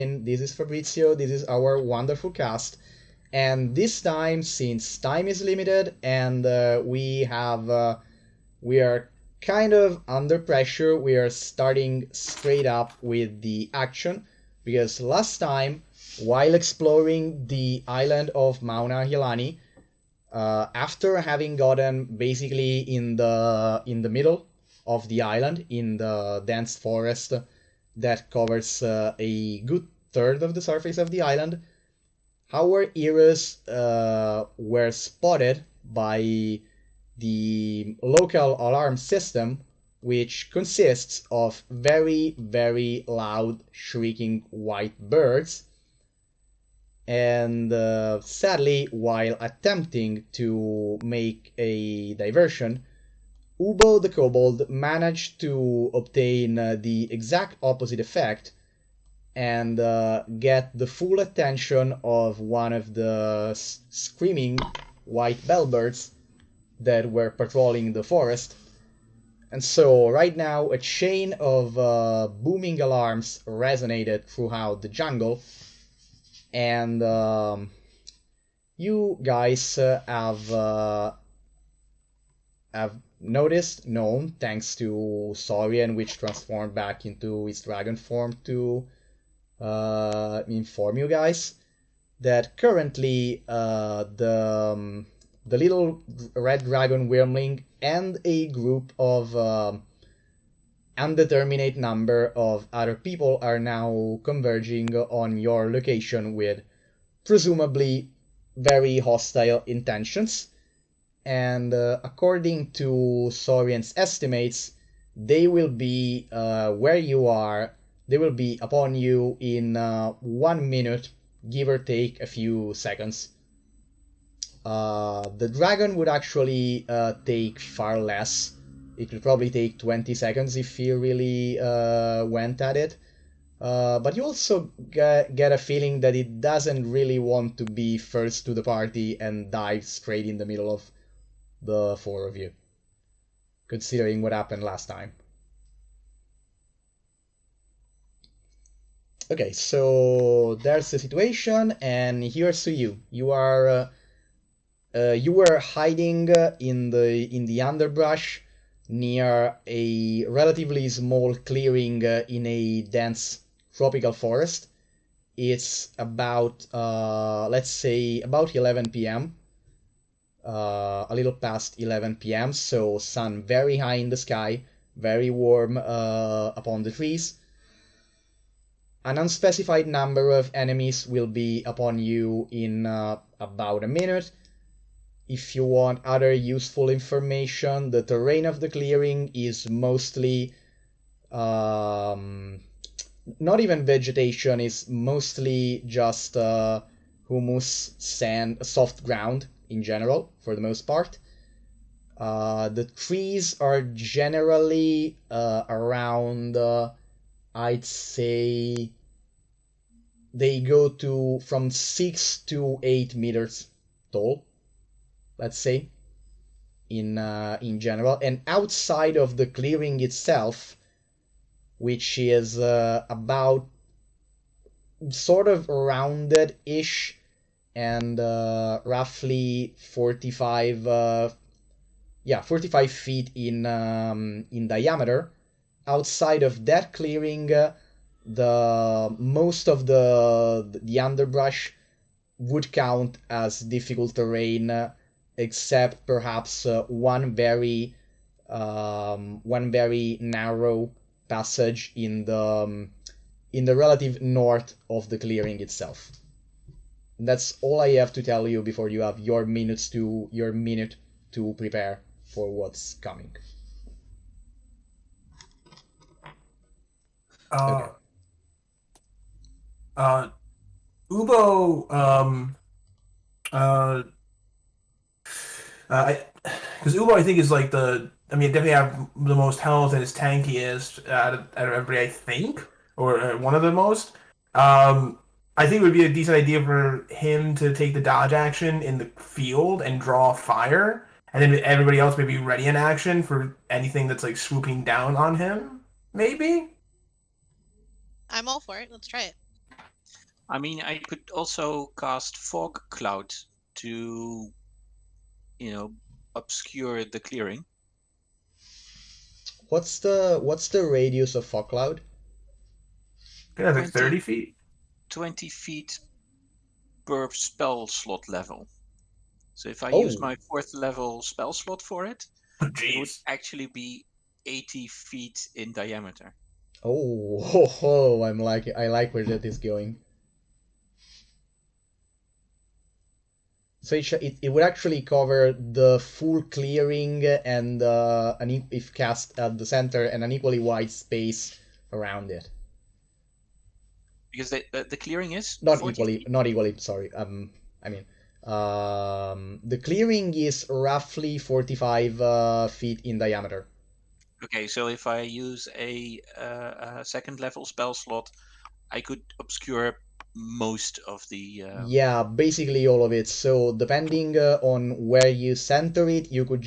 This is Fabrizio. This is our wonderful cast. And this time, since time is limited and we are kind of under pressure, we are starting straight up with the action because last time, while exploring the island of Mauna Hilani, after having gotten basically in the middle of the island in the dense forest that covers a good third of the surface of the island, our heroes were spotted by the local alarm system, which consists of very, very loud, shrieking white birds. And sadly, while attempting to make a diversion, Ubo the Kobold managed to obtain the exact opposite effect and get the full attention of one of the screaming white bellbirds that were patrolling the forest. And so right now a chain of booming alarms resonated throughout the jungle, and you guys have known, thanks to Saurian, which transformed back into its dragon form to inform you guys that currently the little red dragon wyrmling and a group of undeterminate number of other people are now converging on your location with presumably very hostile intentions. And according to Saurian's estimates, they will be where you are. They will be upon you in 1 minute, give or take a few seconds. The dragon would actually take far less. It could probably take 20 seconds if he really went at it. But you also get a feeling that it doesn't really want to be first to the party and dive straight in the middle of the four of you, considering what happened last time. Okay, so there's the situation, and here's to you. You are you were hiding in the underbrush near a relatively small clearing in a dense tropical forest. It's about let's say about 11 p.m. A little past 11 p.m. So sun very high in the sky, very warm upon the trees. An unspecified number of enemies will be upon you in about a minute. If you want other useful information, the terrain of the clearing is mostly not even vegetation, is mostly just humus, sand, soft ground in general, for the most part. The trees are generally around I'd say they go to from 6 to 8 meters tall, let's say, in general. And outside of the clearing itself, which is about sort of rounded-ish and roughly 45 45 feet in diameter. Outside of that clearing, the most of the underbrush would count as difficult terrain, except perhaps one very narrow passage in the relative north of the clearing itself. That's all I have to tell you before you have your minute to prepare for what's coming. Okay. Ubo, because Ubo I think is like definitely have the most health and is tankiest out of everybody, I think, or one of the most. I think it would be a decent idea for him to take the dodge action in the field and draw fire, and then everybody else may be ready in action for anything that's like swooping down on him, maybe? I'm all for it. Let's try it. I mean, I could also cast Fog Cloud to, obscure the clearing. What's the radius of fog cloud? I think that's like 20, 30 feet. 20 feet per spell slot level. So if I use Oh, my 4th level spell slot for it, Oh, it would jeez. actually be 80 feet in diameter. oh, ho, ho, I like where that is going. So it would actually cover the full clearing and if cast at the center, and an equally wide space around it. Because the clearing is Not 40 equally, feet. not equally. Sorry. I mean, the clearing is roughly 45 feet in diameter. Okay, so if I use a 2nd level spell slot, I could obscure most of the. Yeah, basically all of it. So depending on where you center it, you could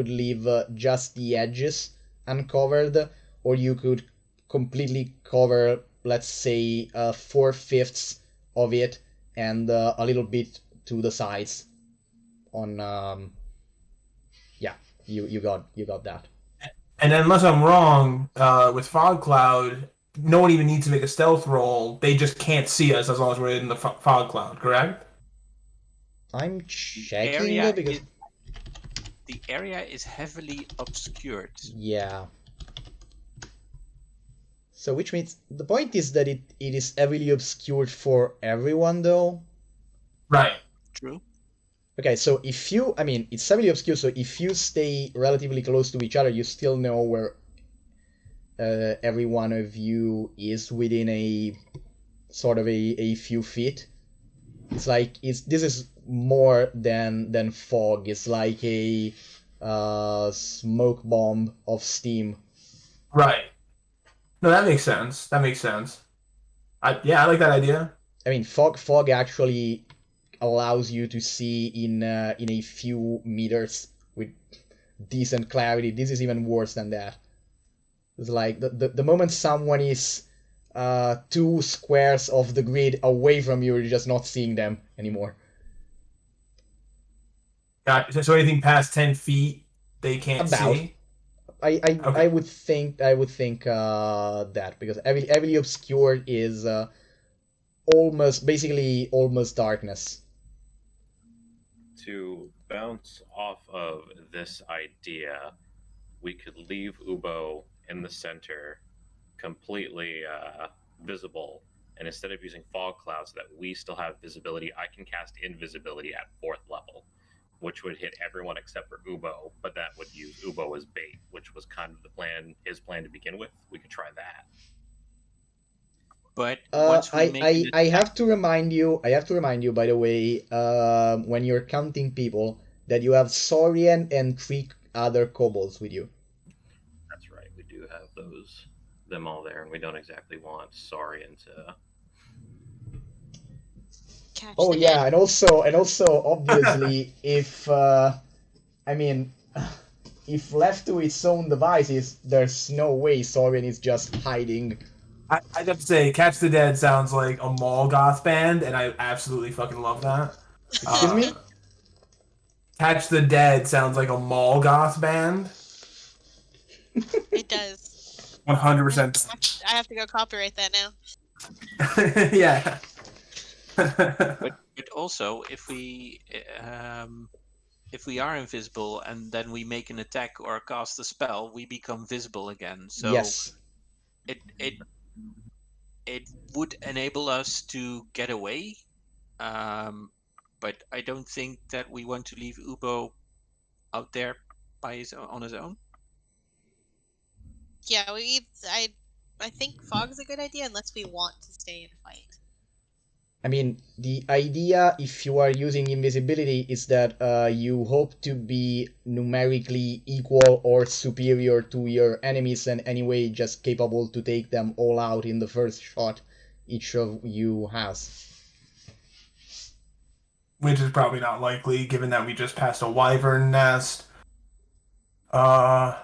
leave just the edges uncovered, or you could completely cover, let's say, 4/5 of it, and a little bit to the sides. On Yeah, you got that. And unless I'm wrong, with Fog Cloud, no one even needs to make a stealth roll. They just can't see us as long as we're in the fog cloud, correct? I'm The checking area because is the area is heavily obscured. yeah. So which means the point is that it is heavily obscured for everyone though. Right. True. Okay, so if you, I mean, it's heavily obscured, so if you stay relatively close to each other, you still know where every one of you is within a sort of a few feet. It's like this is more than fog. It's like a smoke bomb of steam. Right. No, that makes sense. That makes sense. I like that idea. I mean, fog actually allows you to see in a few meters with decent clarity. This is even worse than that. It's like the moment someone is 2 squares of the grid away from you, you're just not seeing them anymore. So anything past 10 feet, they can't About. see. I Okay. would think that because heavily obscured is almost basically almost darkness. To bounce off of this idea, we could leave Ubo in the center, completely visible, and instead of using fog clouds so that we still have visibility, I can cast invisibility at 4th level, which would hit everyone except for Ubo, but that would use Ubo as bait, which was kind of his plan to begin with. We could try that. But once we make an I attack, have to remind you. I have to remind you, by the way, when you're counting people, that you have Saurian and 3 other kobolds with you. That's right, we do have them all there, and we don't exactly want Saurian to. Catch Oh the yeah, dead. and also obviously if I mean if left to its own devices, there's no way Saurian is just hiding. I'd have to say, Catch the Dead sounds like a mall goth band, and I absolutely fucking love that. Excuse me? Catch the Dead sounds like a mall goth band. It does. 100%. I have to go copyright that now. Yeah. but also if we are invisible and then we make an attack or cast a spell, we become visible again. So Yes. it would enable us to get away. But I don't think that we want to leave Ubo out there on his own. Yeah, I think fog's a good idea unless we want to stay and fight. I mean, the idea, if you are using invisibility, is that you hope to be numerically equal or superior to your enemies, and anyway just capable to take them all out in the first shot each of you has. Which is probably not likely, given that we just passed a wyvern nest. Uh,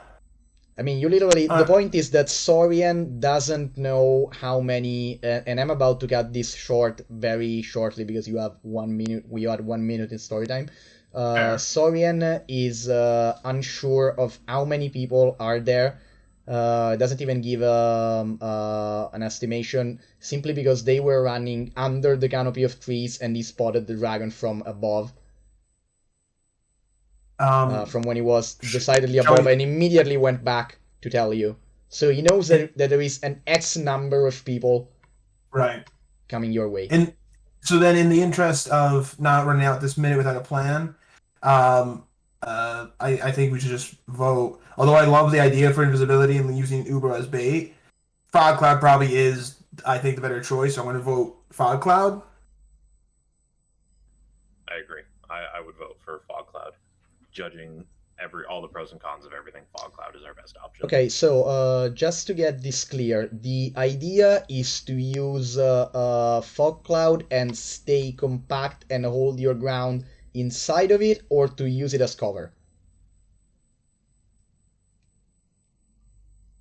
I mean, you literally. The Uh, point is that Saurian doesn't know how many, and I'm about to cut this short very shortly because you have 1 minute. We had 1 minute in story time. Fair. Saurian is unsure of how many people are there. Doesn't even give an estimation simply because they were running under the canopy of trees and he spotted the dragon from above. From when he was decidedly shall above we- and immediately went back to tell you. So he knows that there is an X number of people Right. coming your way. And so then, in the interest of not running out this minute without a plan, I think we should just vote. Although I love the idea for invisibility and using Uber as bait, Fog Cloud probably is, I think, the better choice. So I'm going to vote Fog Cloud. I agree. I would vote for Fog Cloud. Judging all the pros and cons of everything, Fog Cloud is our best option. Okay, so just to get this clear, the idea is to use Fog Cloud and stay compact and hold your ground inside of it, or to use it as cover?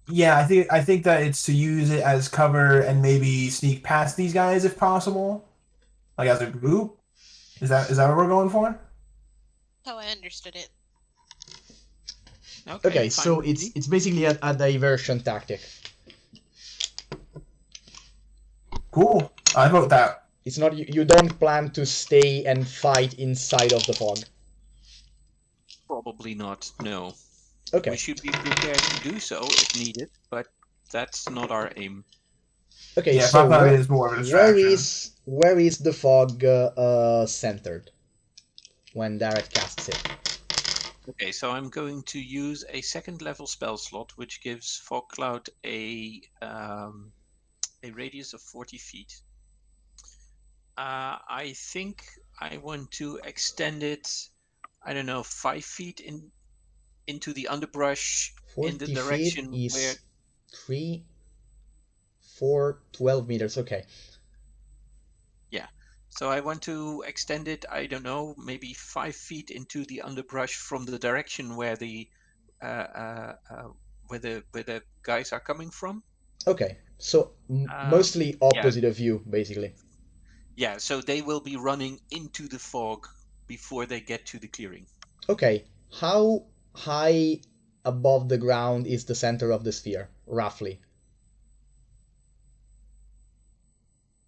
Yeah, I think that it's to use it as cover and maybe sneak past these guys if possible, like as a group. Is that what we're going for? How I understood it. Okay, fine so with me. it's basically a diversion tactic. Cool. I vote that. It's not you don't plan to stay and fight inside of the fog. Probably not. No. Okay. We should be prepared to do so if needed, but that's not our aim. Okay, Yeah, so Fog Cloud is more of a distraction. where is the fog centered when Derek casts it? Okay, so I'm going to use a second level spell slot, which gives Fog Cloud a radius of 40 feet. I think I want to extend it, I don't know, 5 feet into the underbrush 40 in the feet direction is where 3, 4, 12 meters. Okay. So I want to extend it, I don't know, maybe 5 feet into the underbrush from the direction where the guys are coming from. Okay. So mostly opposite of you, basically. Yeah, so they will be running into the fog before they get to the clearing. Okay. How high above the ground is the center of the sphere, roughly?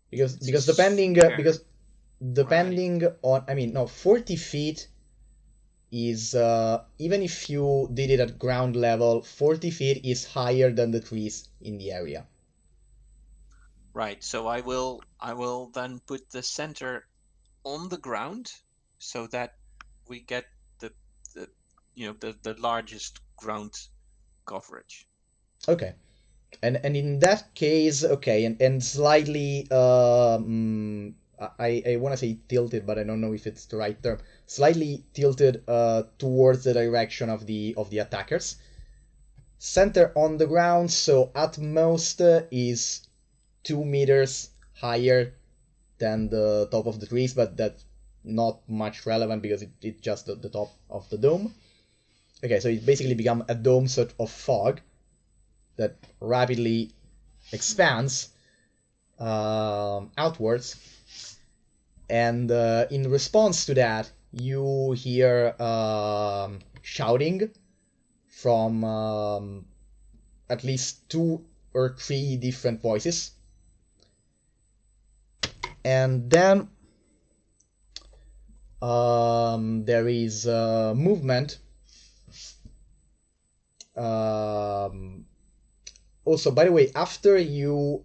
Because depending on, I mean, no, 40 feet is even if you did it at ground level, 40 feet is higher than the trees in the area. Right, so I will then put the center on the ground so that we get the largest ground coverage. Okay. And in that case, okay, and slightly I want to say tilted, but I don't know if it's the right term. Slightly tilted towards the direction of the attackers. Center on the ground, so at most is 2 meters higher than the top of the trees, but that's not much relevant because it's just the top of the dome. Okay, so it basically become a dome sort of fog that rapidly expands outwards, and in response to that, you hear shouting from at least 2 or 3 different voices, and then there is movement. Also, by the way, after you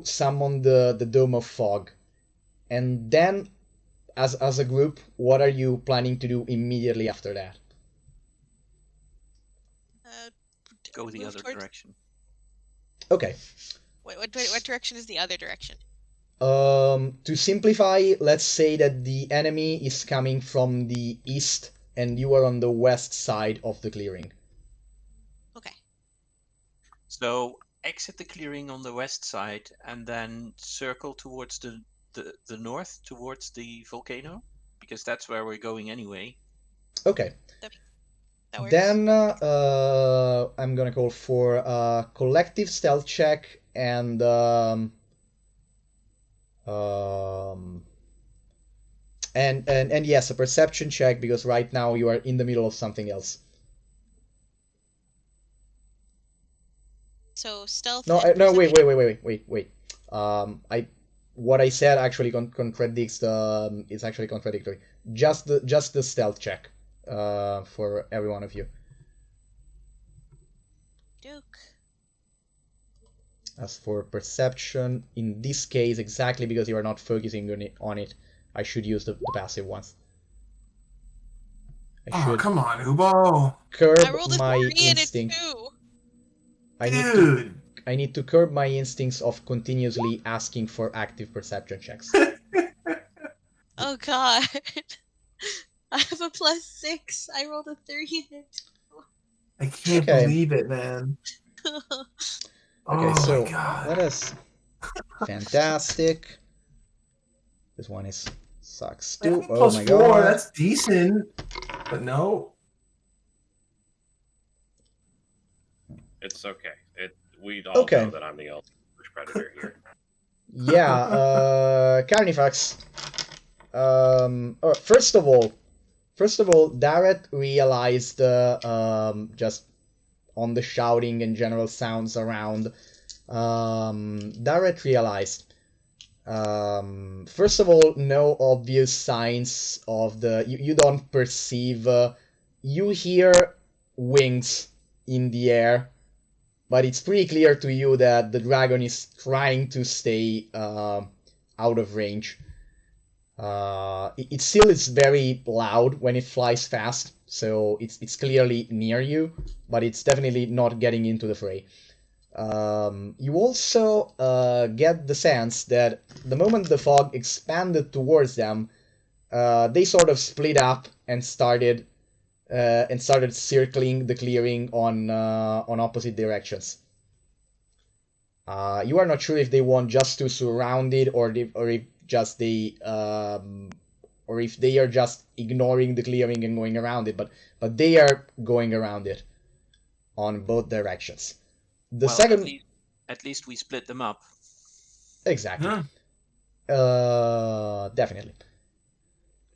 summon the Dome of Fog, and then as a group, what are you planning to do immediately after that? Go the move other towards- direction. Okay. Wait, what direction is the other direction? To simplify, let's say that the enemy is coming from the east and you are on the west side of the clearing. Okay. So exit the clearing on the west side and then circle towards the north, towards the volcano, because that's where we're going anyway. Okay. That works. Then I'm gonna call for a collective stealth check and and yes, a perception check, because right now you are in the middle of something else. So stealth. No, and no, perception. wait. What I said actually contradicts the. It's actually contradictory. Just the stealth check, for every one of you. Duke. As for perception, in this case, exactly because you are not focusing on it, I should use the passive ones. I Oh, should come on, Ubo. curb I rolled a my 3 and a instinct. 2. Dude. I need to curb my instincts of continuously asking for active perception checks. Oh god. I have a +6. I rolled a 3 and I can't Okay. believe it, man. a 2. Okay, Oh so my god. let us. Fantastic. This one sucks I too. think Oh my +4, god. that's decent. But no. It's okay. We all Okay. know that I'm the only predator here. Yeah, Carnifax. First of all, Dareth realized, just on the shouting and general sounds around, Dareth realized, first of all, no obvious signs of you don't perceive, you hear wings in the air, but it's pretty clear to you that the dragon is trying to stay out of range. It still is very loud when it flies fast, so it's clearly near you, but it's definitely not getting into the fray. You also get the sense that the moment the fog expanded towards them, they sort of split up and started circling the clearing on opposite directions. You are not sure if they want just to surround it, or if just or if they are just ignoring the clearing and going around it, but they are going around it on both directions. The Well, second, at least we split them up. exactly, Huh. definitely.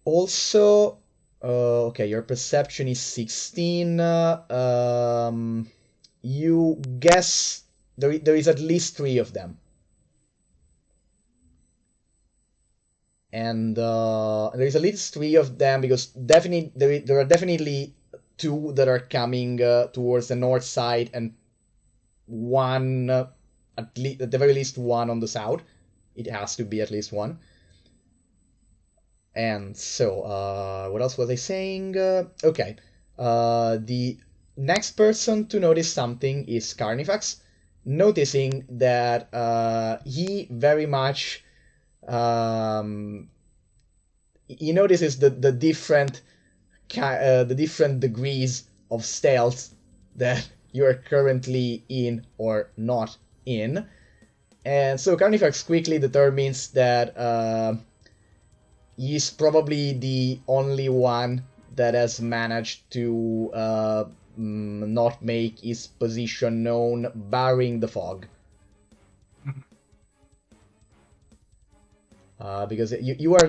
Also, okay, your perception is 16. You guess there is at least 3 of them. And there is at least 3 of them, because definitely there are definitely 2 that are coming towards the north side, and one, at the very least one on the south. It has to be at least one. And so, what else was I saying? Okay, the next person to notice something is Carnifax, noticing that he very much. He notices the different degrees of stealth that you are currently in or not in, and so Carnifax quickly determines that he's probably the only one that has managed to not make his position known, barring the fog. Because you are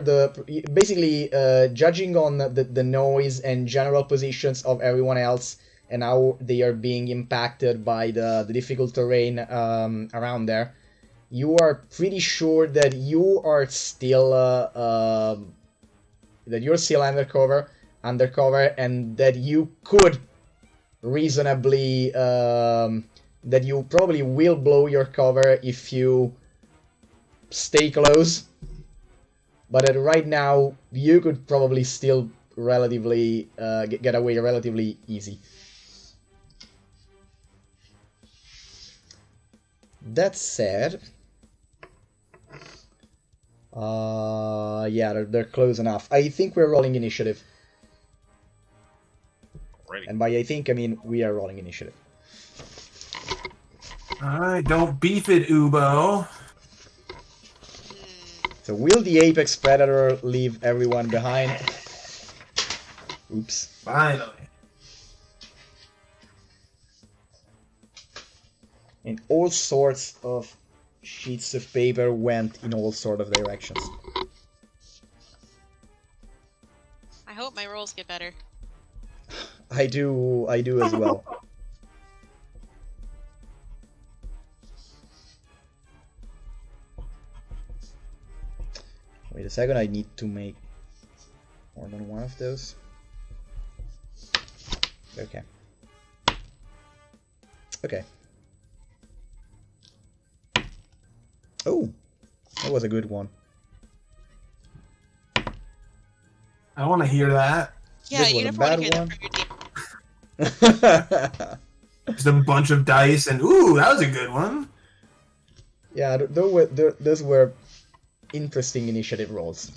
basically judging on the noise and general positions of everyone else, and how they are being impacted by the difficult terrain around there. You are pretty sure that you are still undercover, and that you could reasonably that you probably will blow your cover if you stay close. But right now, you could probably still relatively get away relatively easy. That said, yeah, they're close enough. I think we're rolling initiative. Alrighty. And by I think, I mean we are rolling initiative. Alright, don't beef it, Ubo. So will the apex predator leave everyone behind? Oops. Finally. And all sorts of sheets of paper went in all sort of directions. I hope my rolls get better. I do as well. Wait a second, I need to make more than one of those. Okay. Okay. Oh, that was a good one. I want to hear that. Yeah, This you was a never want to hear bad that from your team. Just a bunch of dice, and ooh, that was a good one. Yeah, those were interesting initiative rolls.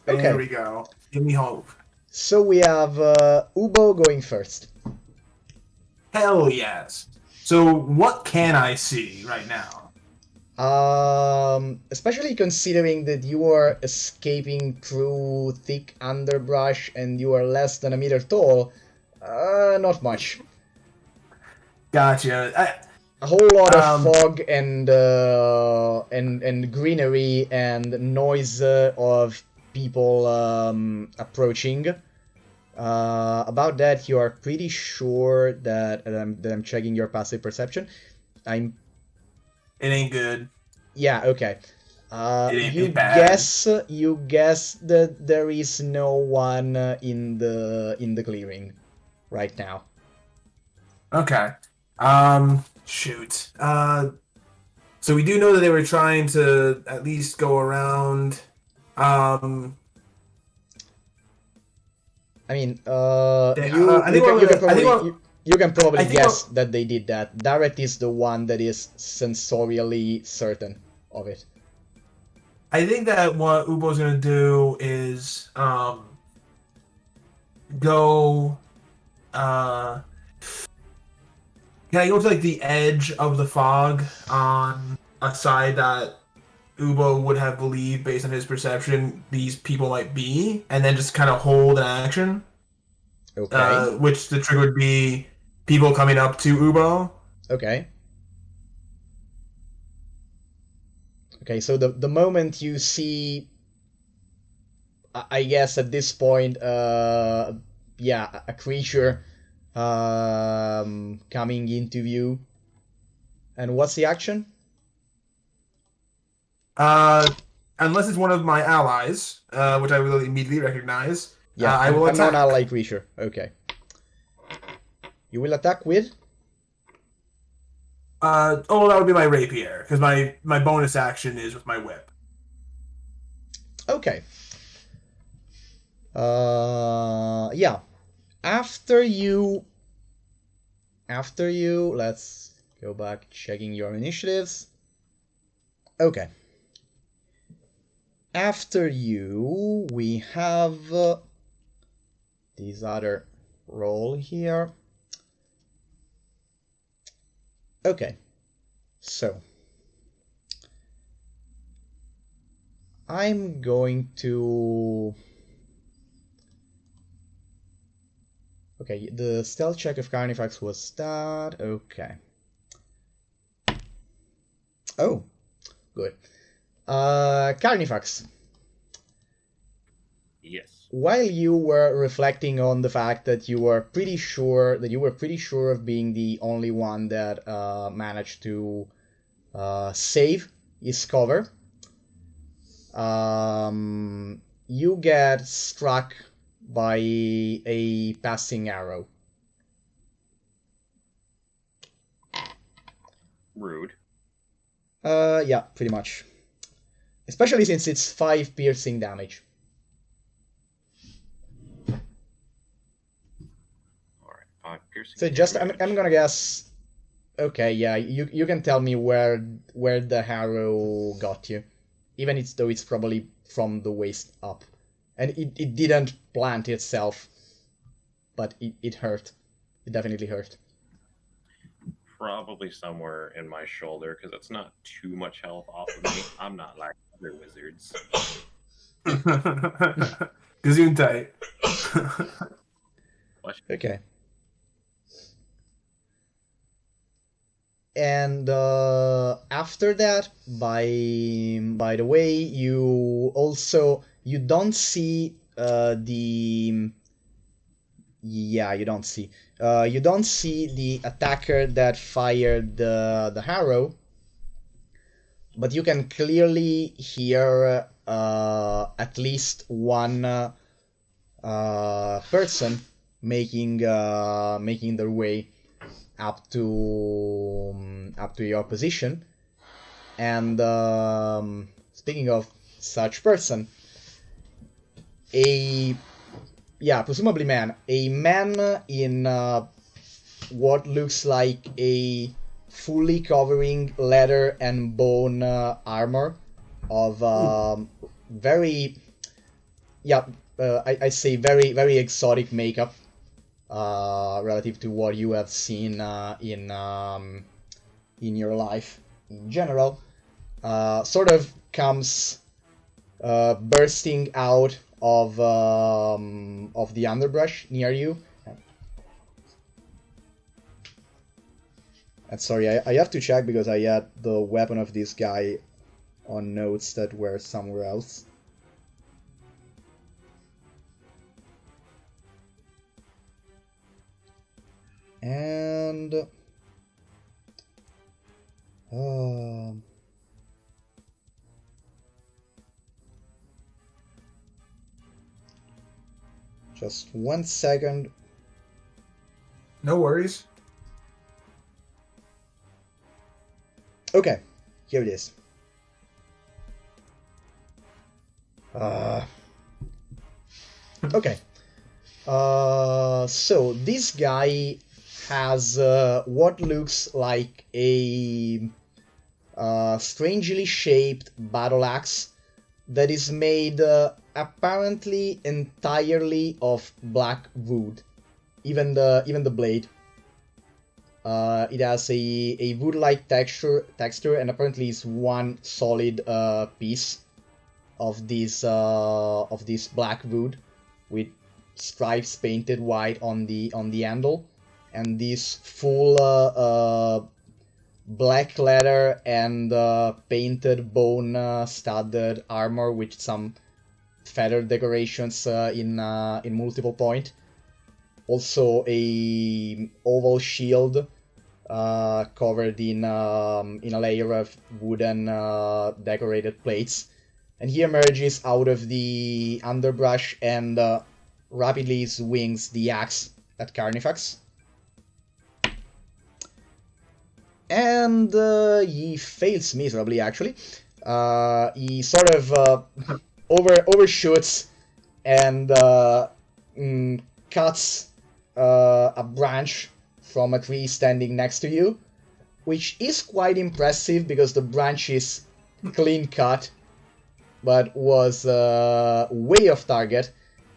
There Okay, we go. Give me hope. so we have Ubo going first. Hell yes. So what can I see right now? Especially considering that you are escaping through thick underbrush and you are less than a meter tall, not much. Gotcha. A whole lot of Um, fog and greenery and noise of people approaching. About that, you are pretty sure that I'm checking your passive perception. It ain't good. Yeah, okay. It's bad. You guess that there is no one in the clearing right now. Okay. Shoot. So we do know that they were trying to at least go around. I mean, you can probably guess that they did that. Dareth is the one that is sensorially certain of it. I think that what Ubo's gonna do is go. Can I go to like the edge of the fog on a side that Ubo would have believed, based on his perception, these people might be, and then just kind of hold an action? Okay. Which the trigger would be people coming up to Ubo. Okay. Okay, so the moment you see, I guess at this point, yeah, a creature coming into view. And what's the action? Unless it's one of my allies, which I will immediately recognize. Yeah, I will a attack. non-ally creature. Okay. You will attack with? That would be my rapier, because my bonus action is with my whip. Okay. Yeah. After you, let's go back checking your initiatives. Okay. After you, we have this other roll here. Okay, so I'm going to... Okay, the stealth check of Carnifax was that. Okay. Oh, good. Carnifax. Yes. While you were reflecting on the fact that you were pretty sure of being the only one that managed to save his cover, you get struck by a passing arrow. Rude. Yeah, pretty much. Especially since it's 5 piercing damage. Alright, 5 piercing. So just, I'm gonna guess... Okay, yeah, you can tell me where the arrow got you. Even though it's probably from the waist up. And it didn't plant itself. But it hurt. It definitely hurt. Probably somewhere in my shoulder, because it's not too much health off of me. I'm not like other wizards. Gesundheit. Okay. And after that, by the way, you don't see you don't see the attacker that fired the arrow, but you can clearly hear at least one person making their way up to your position. And speaking of such person, presumably a man in what looks like a fully covering leather and bone armor of very, I say very, very exotic makeup relative to what you have seen in your life in general. Sort of comes bursting out of the underbrush near you. And sorry, I have to check because I had the weapon of this guy on notes that were somewhere else. And just 1 second. No worries. Okay, here it is. Okay. So this guy has what looks like a strangely shaped battle axe that is made apparently entirely of black wood. Even the blade. It has a wood-like texture, and apparently is one solid piece of this black wood with stripes painted white on the handle, and this full black leather and painted bone studded armor with some feather decorations in multiple point. Also a oval shield covered in a layer of wooden decorated plates. And he emerges out of the underbrush and rapidly swings the axe at Carnifax. And he fails miserably, actually. He sort of overshoots and cuts a branch from a tree standing next to you, which is quite impressive because the branch is clean cut, but was way off target,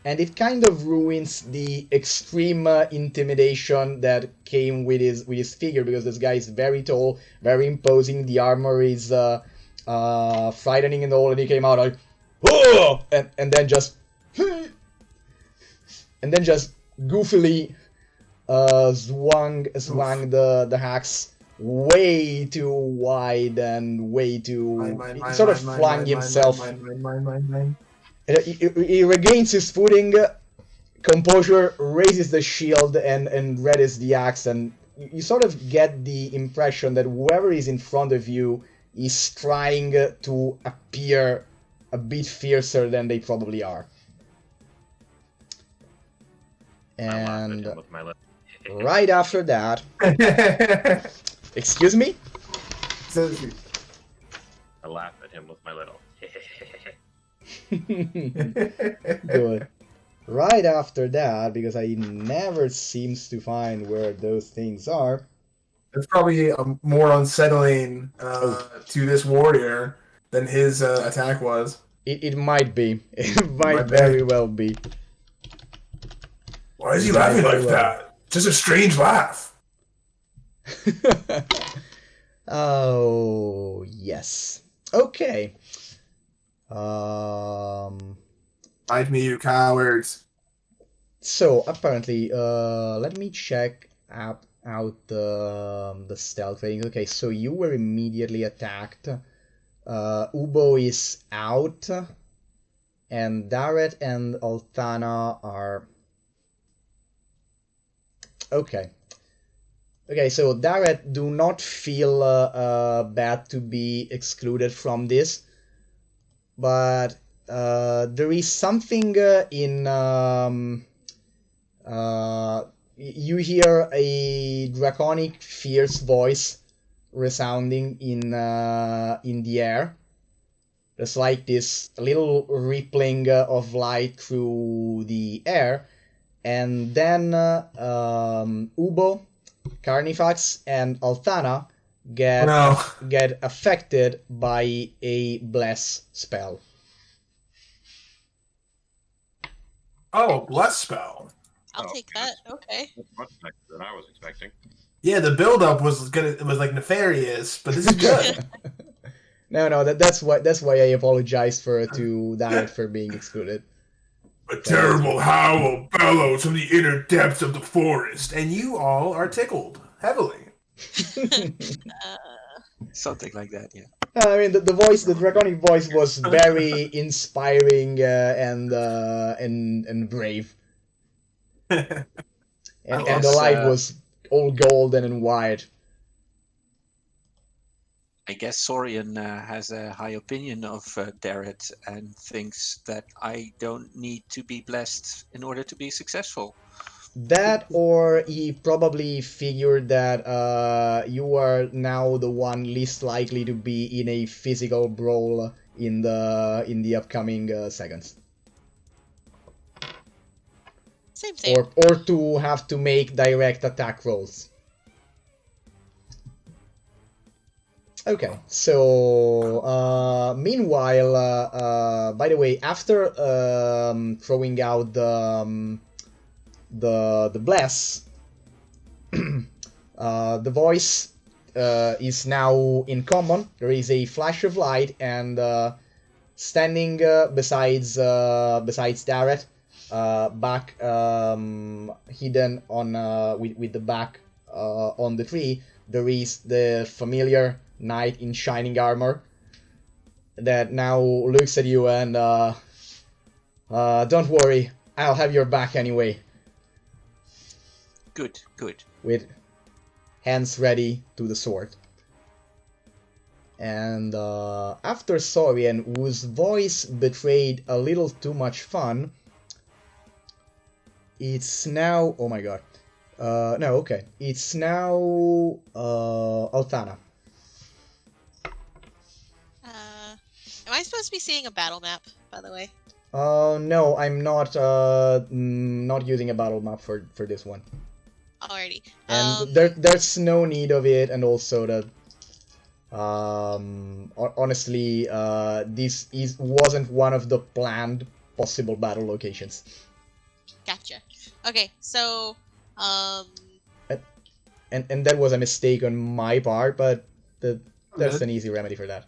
and it kind of ruins the extreme intimidation that came with his figure, because this guy is very tall, very imposing. The armor is frightening and all, and he came out like, oh! and then just goofily swung the axe way too wide and way too... He sort of flung himself. He regains his footing, composure, raises the shield, and readies the axe, and you sort of get the impression that whoever is in front of you is trying to appear a bit fiercer than they probably are. And right after that... Excuse me? I laugh at him with my little. Good. Right after that, because I never seems to find where those things are. It's probably more unsettling to this warrior than his attack was. It might be. It might very well be. Why is he laughing like that? Just a strange laugh. Oh, yes. Okay. Fight me, you cowards. So, apparently, let me check out the stealth rating. Okay, so you were immediately attacked. Ubo is out, and Darret and Altana are... Okay. Okay, so Darret, do not feel bad to be excluded from this, but there is something in... you hear a draconic, fierce voice resounding in the air. There's like this little rippling of light through the air, and then Ubo, Carnifax, and Altana get affected by a bless spell. Oh, bless spell. I'll take that. Okay. That's much nicer than I was expecting. Yeah, the build-up was like nefarious, but this is good. No, that's why I apologized to Darret for being excluded. A terrible howl bellows from the inner depths of the forest, and you all are tickled heavily. Something like that, yeah. I mean, the draconic voice was very inspiring and brave. And the light was all golden and white. I guess Saurian has a high opinion of Darret and thinks that I don't need to be blessed in order to be successful. That, or he probably figured that you are now the one least likely to be in a physical brawl in the upcoming seconds. Same. Or to have to make direct attack rolls. Okay, so meanwhile, by the way, after throwing out the bless, the voice is now in common. There is a flash of light, and standing besides Darret, back hidden on with the back on the tree, there is the familiar knight in shining armor that now looks at you and don't worry, I'll have your back anyway. Good. With hands ready to the sword. And after Saurian, whose voice betrayed a little too much fun, it's now... Oh my god. No, okay. It's now Altana. Am I supposed to be seeing a battle map, by the way? No, I'm not using a battle map for this one. Alrighty. And there's no need of it, and also that honestly, this wasn't one of the planned possible battle locations. Gotcha. Okay, so and that was a mistake on my part, but there's an easy remedy for that.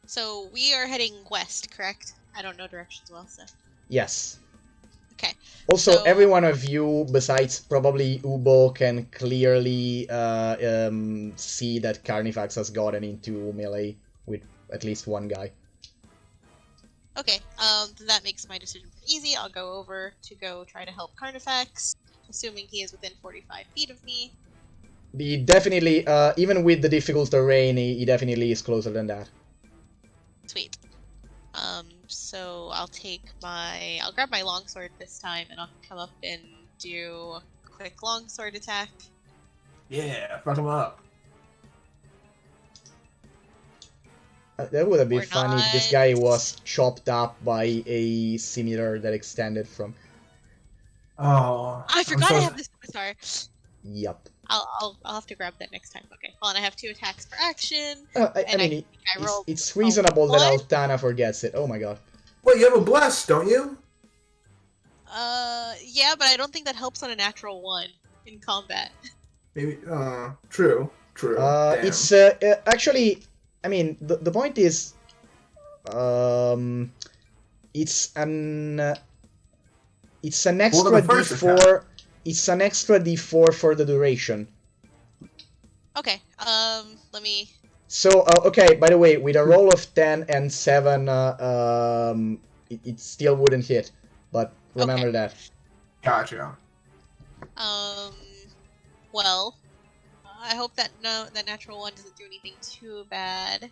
So we are heading west, correct? I don't know directions well, so. Yes. Okay. Also, so, every one of you, besides probably Ubo, can clearly see that Carnifax has gotten into melee with at least one guy. Okay, that makes my decision pretty easy. I'll go over to go try to help Carnifax, assuming he is within 45 feet of me. He definitely, even with the difficult terrain, he definitely is closer than that. Sweet. So I'll grab my longsword this time, and I'll come up and do a quick longsword attack. Yeah, fuck him up. That would have been Or funny if this not. guy was chopped up by a scimitar that extended from... Oh. I forgot I have this scimitar. Yup. I'll have to grab that next time. Okay. Well, and I have 2 attacks per action. I mean, I rolled it's reasonable that one. Altana forgets it. Oh my god. Well, you have a bless, don't you? Yeah, but I don't think that helps on a natural 1 in combat. Maybe. True. Damn. It's actually... I mean, the point is... It's an extra the first d4... It's an extra d4 for the duration. Okay. Let me. So, okay, by the way, with a roll of 10 and 7, it still wouldn't hit. But remember Okay. that. Gotcha. Well, I hope that that natural one doesn't do anything too bad.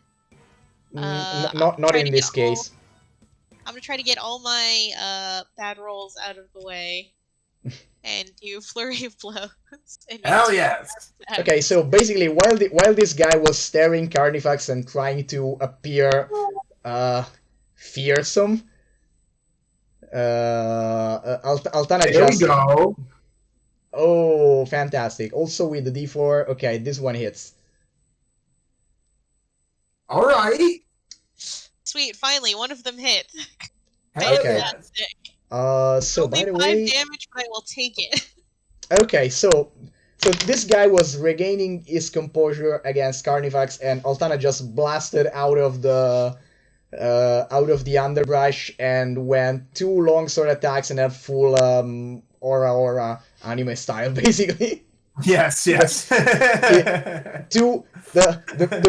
Not in this case. I'm gonna try to get all my bad rolls out of the way and do Flurry of Blows. And Hell yes. Okay, so basically, while this guy was staring Carnifax and trying to appear fearsome, Altana There just... we go. Oh, fantastic. Also with the d4, okay, this one hits. All right. Sweet, finally, one of them hit. Hell Okay. yes. So Only by the 5 way... damage, but I will take it. Okay, so this guy was regaining his composure against Carnifax, and Altana just blasted out of the underbrush and went 2 longsword attacks and a full aura anime style, basically. Yes, yes. The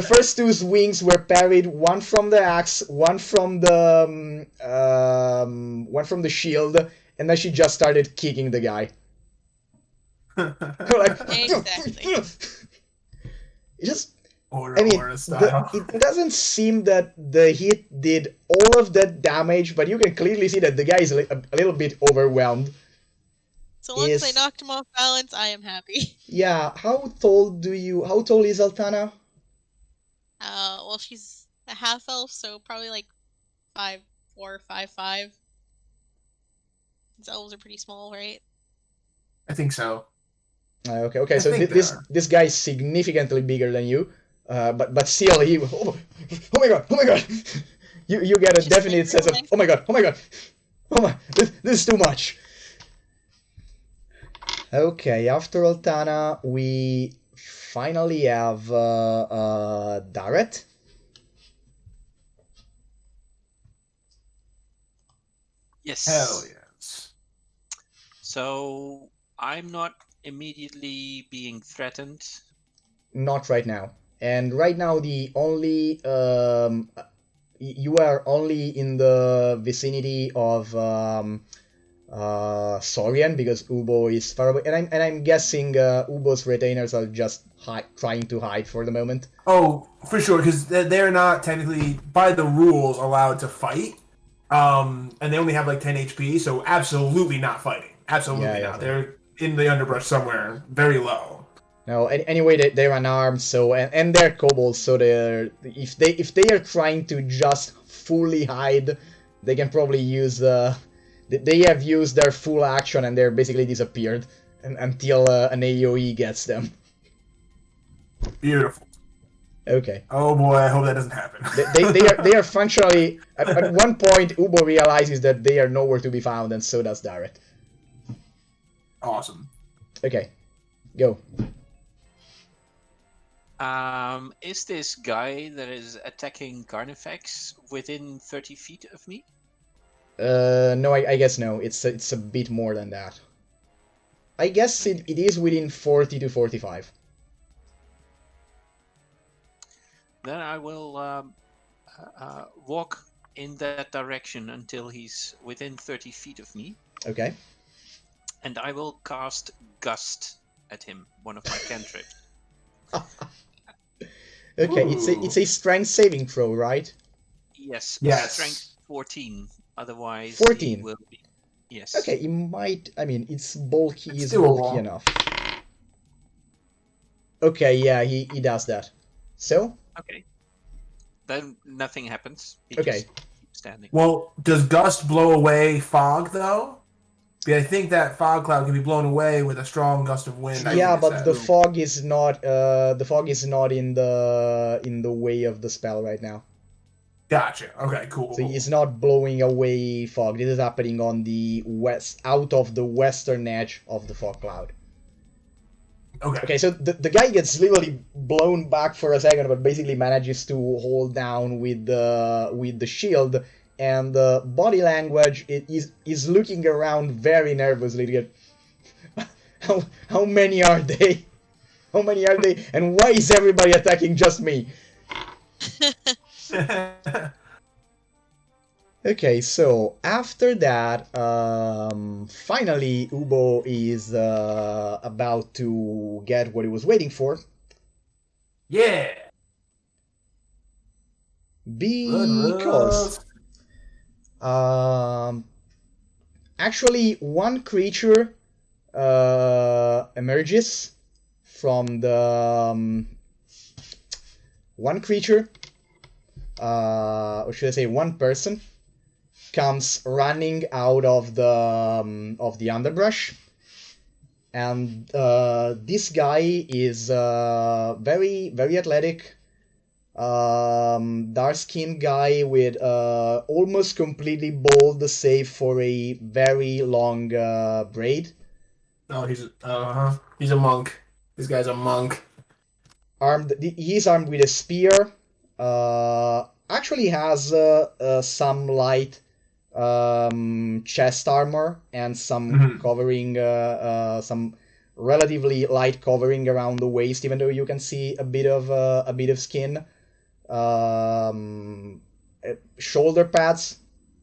first 2 swings were parried, one from the axe, one from the shield, and then she just started kicking the guy. Like, Exactly. it just, Ordo, I mean, Ordo style. it doesn't seem that the hit did all of that damage, but you can clearly see that the guy is a little bit overwhelmed. So long as I knocked him off balance, I am happy. Yeah, how tall is Altana? Well, she's a half elf, so probably like 5'4", 5'5". These elves are pretty small, right? I think so. Okay. I So think this guy is significantly bigger than you, but still he. Oh my god! You get a definite sense of oh my god! Oh my! This is too much. Okay, after Altana, we finally have Darret. Yes. Hell yes. So I'm not immediately being threatened. Not right now. And right now, the only you are only in the vicinity of Saurian, because Ubo is far away, and I'm guessing Ubo's retainers are just trying to hide for the moment. Oh, for sure, because they're not technically, by the rules, allowed to fight. And they only have like 10 HP, so absolutely not fighting. Absolutely not. They're in the underbrush somewhere, very low. No, anyway, they're unarmed, so and they're kobolds, so if they are trying to just fully hide, they can probably use they have used their full action and they're basically disappeared until an AoE gets them. Beautiful. Okay. Oh boy, I hope that doesn't happen. they are functionally at one point Ubo realizes that they are nowhere to be found, and so does Darret. Awesome. Okay, go. Is this guy that is attacking Carnifax within 30 feet of me? No, I guess no. It's a bit more than that. I guess it is within 40 to 45. Then I will walk in that direction until he's within 30 feet of me. Okay. And I will cast Gust at him, one of my cantrips. Okay, Ooh. it's a strength saving throw, right? Yes. Yes. Strength 14. Otherwise, 14. he will be. Yes. Okay, it might. I mean, it's bulky. It's Is bulky doable. enough. Okay, yeah, he does that. So. Okay. Then nothing happens. He Okay. just keeps standing. Well, does Gust blow away fog, though? Because I think that fog cloud can be blown away with a strong gust of wind. Yeah, but the fog is not. The fog is not in the way of the spell right now. Gotcha. Okay, cool. So it's not blowing away fog. This is happening on the west, out of the western edge of the fog cloud. Okay. Okay, so the guy gets literally blown back for a second, but basically manages to hold down with the shield, and the body language is looking around very nervously. How many are they? How many are they? And why is everybody attacking just me? Okay, so after that, finally Ubo is about to get what he was waiting for. Yeah. Because actually one creature emerges from the one creature, or should I say one person, comes running out of the underbrush, and this guy is very very athletic, dark-skinned guy with almost completely bald, save for a very long braid. Oh, he's a monk. This guy's a monk. He's armed with a spear. Actually has some light chest armor and some covering, some relatively light covering around the waist, even though you can see a bit of skin. Shoulder pads,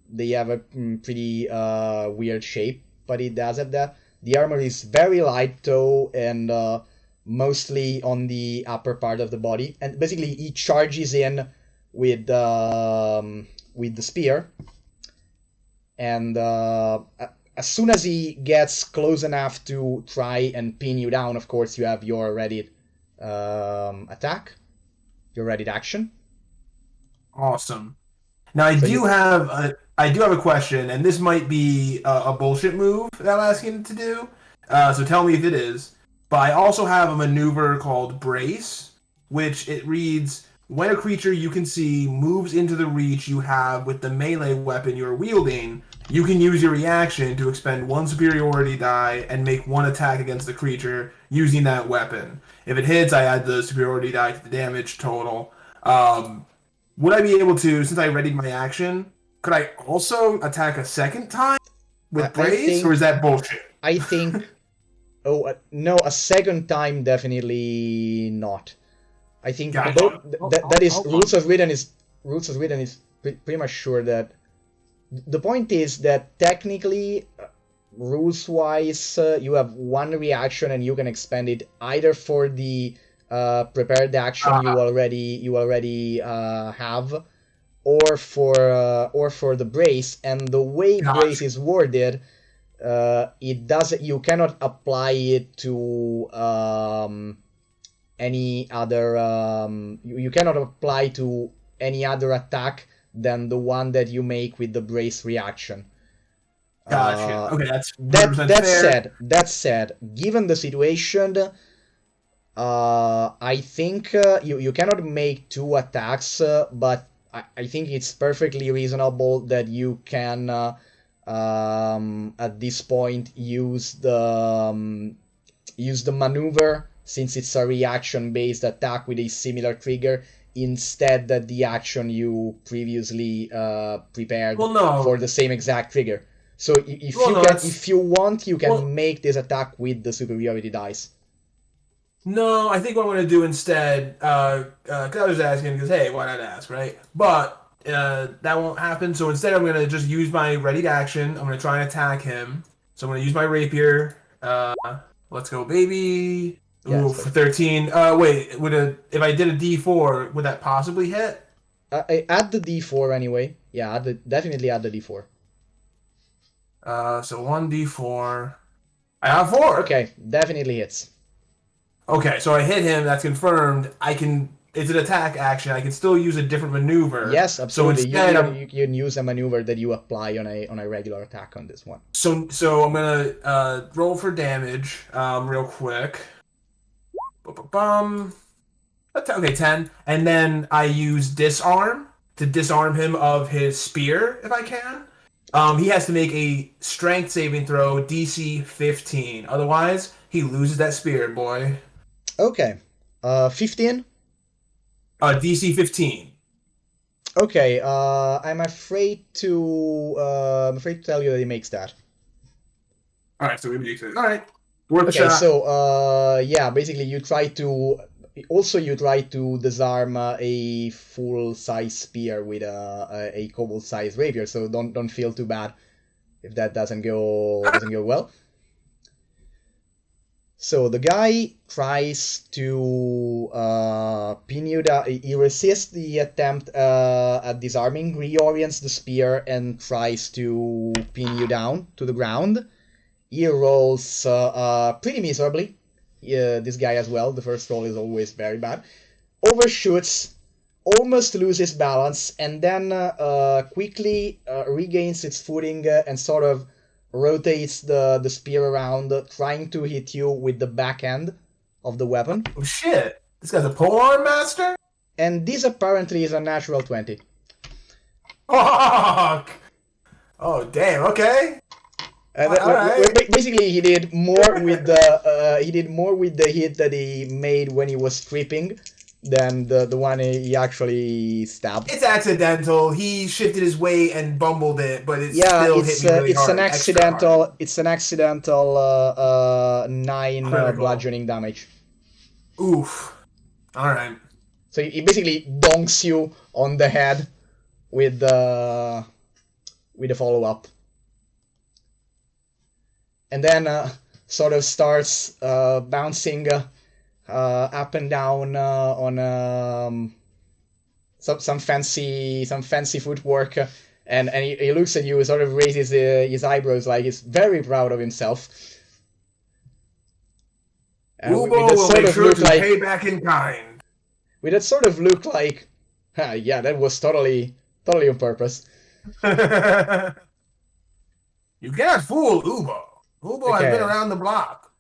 they have a pretty weird shape, but it does have that. The armor is very light though, and mostly on the upper part of the body, and basically he charges in with the spear, and as soon as he gets close enough to try and pin you down, of course you have your ready attack, your ready action. Awesome. Now I do have a question, and this might be a bullshit move that I'm asking to do. So tell me if it is. But I also have a maneuver called Brace, which it reads: when a creature you can see moves into the reach you have with the melee weapon you're wielding, you can use your reaction to expend one superiority die and make one attack against the creature using that weapon. If it hits, I add the superiority die to the damage total. Would I be able to, since I readied my action, could I also attack a second time with Brace, or is that bullshit? I think... no, a second time definitely not. I think Gotcha. that is Roots of Written is pretty much sure that the point is that technically, rules wise, you have one reaction and you can expend it either for the prepared action you already have, or for the brace. And the way brace is worded, you cannot apply it to any other you cannot apply to any other attack than the one that you make with the brace reaction. Gotcha. Okay, that's that said, given the situation, I think you cannot make two attacks, but I think it's perfectly reasonable that you can at this point use the maneuver, since it's a reaction-based attack with a similar trigger, instead that the action you previously prepared for the same exact trigger. So if you want, you can make this attack with the superiority dice. No, I think what I'm going to do instead, because I was asking, because hey, why not ask, right? But that won't happen, so instead I'm going to just use my ready action. I'm going to try and attack him. So I'm going to use my rapier. Let's go, baby. Ooh, for 13. Wait, if I did a D4, would that possibly hit? Add the D4 anyway. Yeah, definitely add the D4. So 1d4. I have 4. Okay, definitely hits. Okay, so I hit him. That's confirmed. It's an attack action. I can still use a different maneuver. Yes, absolutely. So instead, you can use a maneuver that you apply on a regular attack on this one. So I'm gonna roll for damage real quick. Okay, 10, and then I use disarm to disarm him of his spear if I can. He has to make a strength saving throw, DC 15. Otherwise, he loses that spear, boy. Okay. 15? DC 15. Okay, I'm afraid to tell you that he makes that. Alright, so we make it. Alright. Worth a Okay, shot. so yeah, basically you try to disarm a full-size spear with a kobold-sized rapier. So don't feel too bad if that doesn't go well. So the guy tries to pin you down. He resists the attempt at disarming, reorients the spear, and tries to pin you down to the ground. He rolls pretty miserably. This guy as well. The first roll is always very bad. Overshoots, almost loses balance, and then quickly regains its footing and sort of rotates the spear around, trying to hit you with the back end of the weapon. Oh shit! This guy's a polearm master. And this apparently is a natural 20. Fuck! Oh damn! Okay. Basically, he did more with the hit that he made when he was stripping than the one he actually stabbed. It's accidental. He shifted his weight and bumbled it, but it still hit me really hard. It's an accidental 9 bludgeoning damage. Oof. All right. So he basically donks you on the head with the follow up. And then sort of starts bouncing up and down on some fancy footwork, and he looks at you, sort of raises his eyebrows like he's very proud of himself. Ubo will make sure to pay back in kind. With that sort of look like, yeah, that was totally on purpose. You can't fool Ubo. Ubo has been around the block.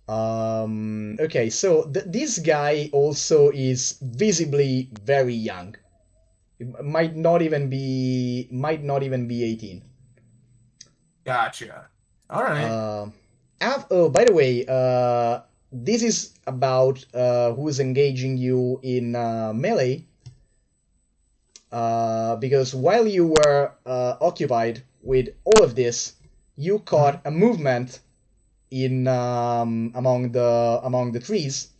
Okay, so this guy also is visibly very young. It might not even be 18. Gotcha. All right. Oh, by the way, this is about who's engaging you in melee. Because while you were occupied with all of this, you caught a movement in among the trees,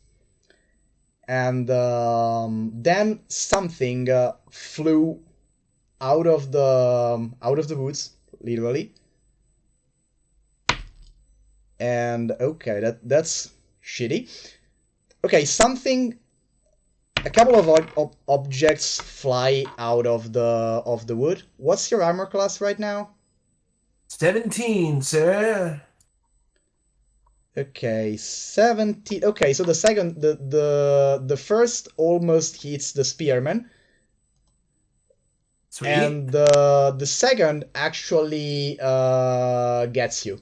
and then something flew out of the woods, literally. And okay, that's shitty. Okay, a couple of objects fly out of the wood. What's your armor class right now? 17, sir. Okay, 17. Okay, so the first almost hits the spearman. Sweet. And the second actually gets you.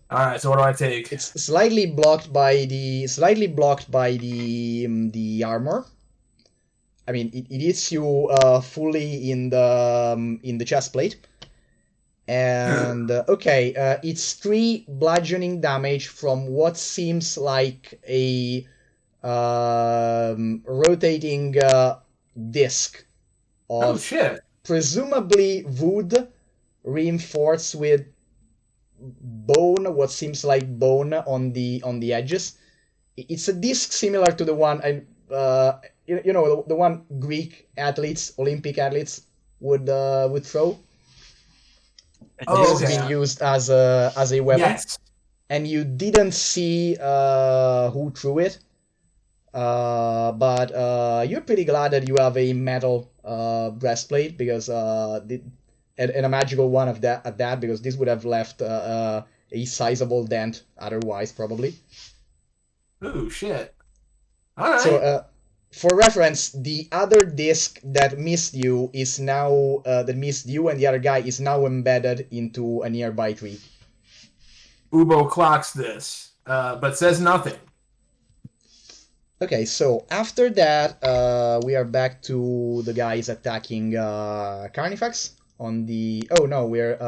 All right, so what do I take? It's slightly blocked by the armor. I mean, it hits you fully in the chest plate. And okay, it's 3 bludgeoning damage from what seems like a rotating disc of presumably wood reinforced with bone, what seems like bone on the edges. It's a disc similar to the one the one Greek athletes, Olympic athletes would throw. This has been used as a weapon. Yes. And you didn't see who threw it, but you're pretty glad that you have a metal breastplate, because and a magical one at that, because this would have left a sizable dent otherwise, probably. Ooh, shit. All right. So, for reference, the other disc that missed you is now that missed you and the other guy is now embedded into a nearby tree. Ubo clocks this, but says nothing. Okay, so after that, we are back to the guys attacking Carnifax on the... Oh no, we're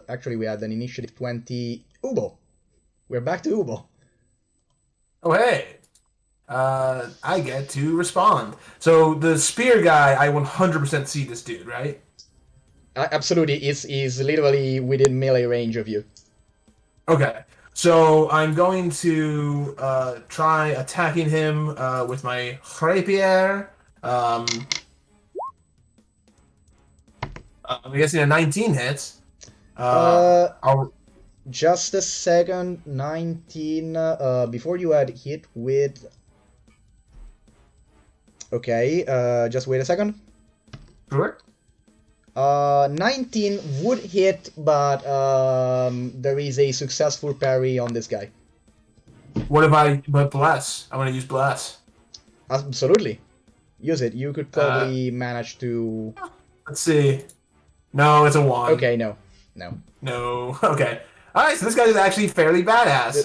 actually we had an initiative 20 Ubo. We're back to Ubo. Oh hey. I get to respond. So the spear guy, I 100% see this dude, right? Absolutely, is literally within melee range of you. Okay. So I'm going to try attacking him with my rapier. I'm guessing a 19 hits. I'll... Just a second. 19. Before you had hit with. Okay. Just wait a second. Sure. 19 would hit, but there is a successful parry on this guy. What if I... But bless. I'm going to use bless. Absolutely. Use it. You could probably manage to... Let's see. No, it's a 1. Okay, no. No. No. Okay. Alright, so this guy is actually fairly badass.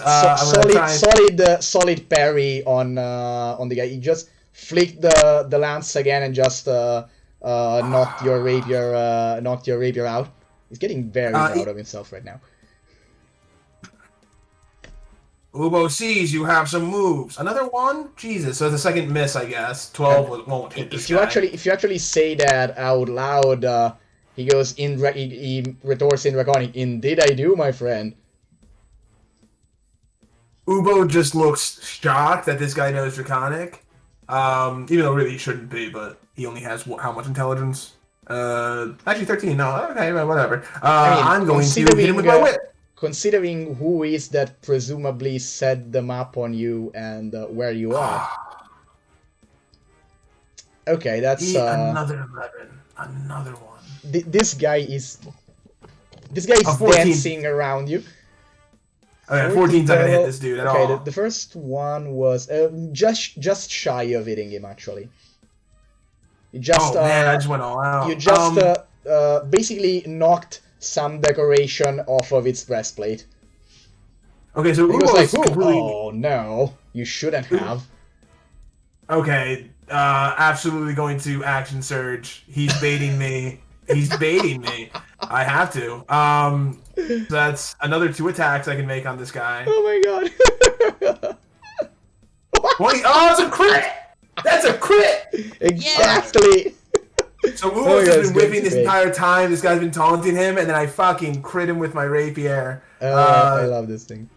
Solid parry on the guy. He just flicked the lance again and just knocked your rapier out. He's getting very proud of himself right now. Ubo sees you have some moves. Another one? Jesus. So the second miss, I guess. 12 won't hit this guy. If you actually say that out loud, he goes he retorts in Draconic. Indeed I do, my friend. Ubo just looks shocked that this guy knows Draconic. Even though really he shouldn't be, but he only has how much intelligence? Actually 13. No, okay, whatever. I'm going to hit him with my whip. Considering who is that presumably set them up on you and where you are. Okay, that's another 11. Another one. This guy is dancing around you. Okay, 14's not gonna hit this dude at all. Okay, the first one was just shy of hitting him actually. You just man, I just went all out. You just basically knocked some decoration off of its breastplate. Okay, so Ubo was like, oh no, you shouldn't have. Okay, absolutely going to action surge. He's baiting me. He's baiting me. I have to. That's another 2 attacks I can make on this guy. Oh my god. 20. Oh, it's a crit! That's a crit! Exactly! So Ubo's has been whipping this entire time. This guy's been taunting him, and then I fucking crit him with my rapier. I love this thing.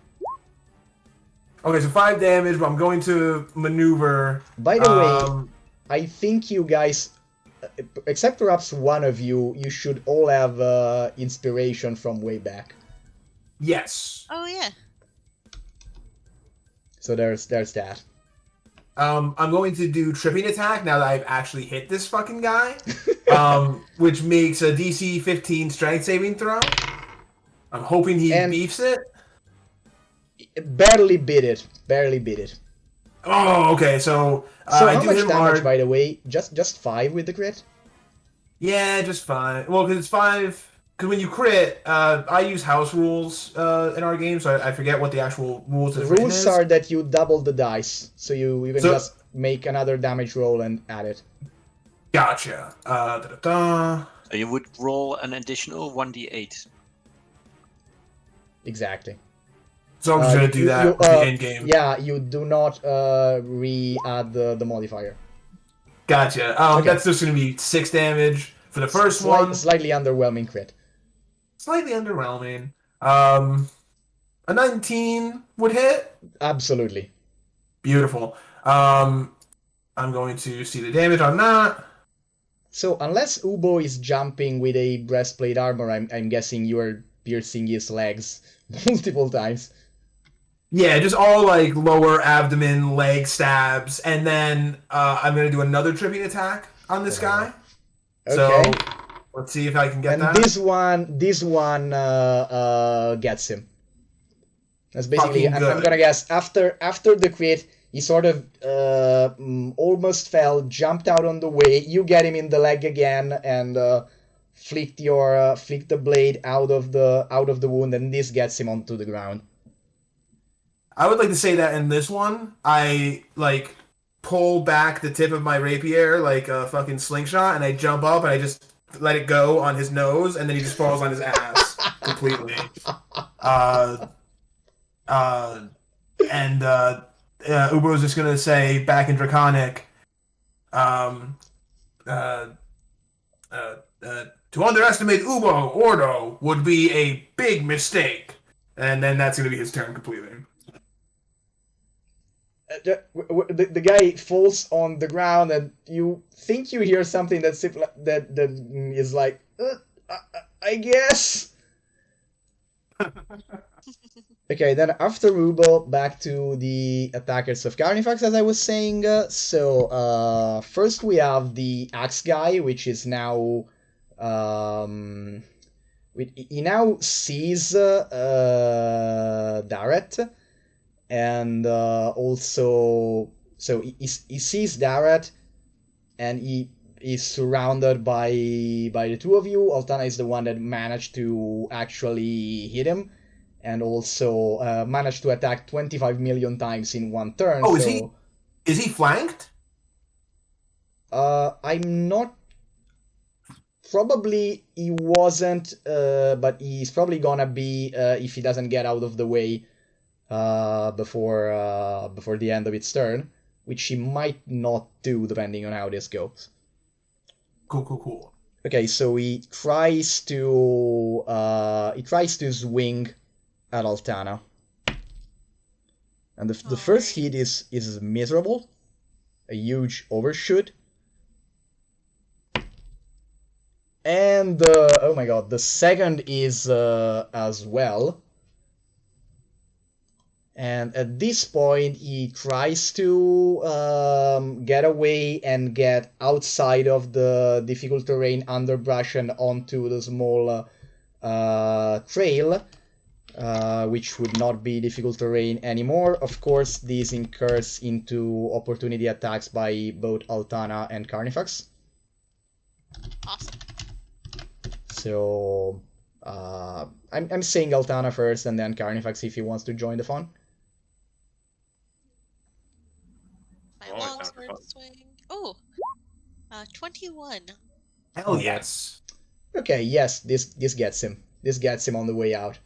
Okay, so 5 damage, but I'm going to maneuver. By the way, I think you guys, except perhaps one of you, you should all have inspiration from way back. Yes. Oh yeah. So there's that. I'm going to do tripping attack now that I've actually hit this fucking guy, which makes a DC 15 strength saving throw. I'm hoping he beefs it. Barely beat it. Barely beat it. Oh, okay. So how I do much him damage, hard. by the way? Just 5 with the crit? Yeah, just 5. Well, because it's 5. Because when you crit, I use house rules in our game, so I forget what the actual rules The is. rules are that you double the dice, so you can just make another damage roll and add it. Gotcha. So you would roll an additional 1d8. Exactly. So I'm just going to do that with the end game. Yeah, you do not re-add the modifier. Gotcha. Okay. That's just going to be 6 damage for the first one. Slightly underwhelming crit. Slightly underwhelming. A 19 would hit. Absolutely. Beautiful. I'm going to see the damage on that. So unless Ubo is jumping with a breastplate armor, I'm guessing you are piercing his legs multiple times. Yeah, just all like lower abdomen, leg stabs, and then I'm gonna do another tripping attack on this guy. Okay. So let's see if I can get that. And this one gets him. That's basically. I'm gonna guess after the crit, he sort of almost fell, jumped out on the way. You get him in the leg again, and flick the blade out of the wound, and this gets him onto the ground. I would like to say that in this one, I like pull back the tip of my rapier like a fucking slingshot, and I jump up and I just let it go on his nose, and then he just falls on his ass completely. Ubo is just gonna say back in Draconic, to underestimate Ubo, Ordo, would be a big mistake. And then that's going to be his turn completely. The guy falls on the ground, and you think you hear something that is like, I guess. Okay, then after Rubo, back to the attackers of Carnifax, as I was saying. First we have the axe guy, which is now, he now sees Darret, and also, so he sees Darret, and he is surrounded by the two of you. Altana is the one that managed to actually hit him, and also managed to attack 25 million times in one turn. Oh, so, is he flanked? I'm not. Probably he wasn't, but he's probably gonna be if he doesn't get out of the way before the end of its turn, which he might not do depending on how this goes. Cool. Okay, so he tries to swing at Altana, and the first hit is miserable, a huge overshoot, and oh my god, the second is as well. And at this point, he tries to get away and get outside of the difficult terrain underbrush and onto the small trail, which would not be difficult terrain anymore. Of course, this incurs into opportunity attacks by both Altana and Carnifax. Awesome. So I'm saying Altana first, and then Carnifax if he wants to join the fun. My longsword swing. Oh, 21. Hell yes. Okay, yes, this gets him. This gets him on the way out.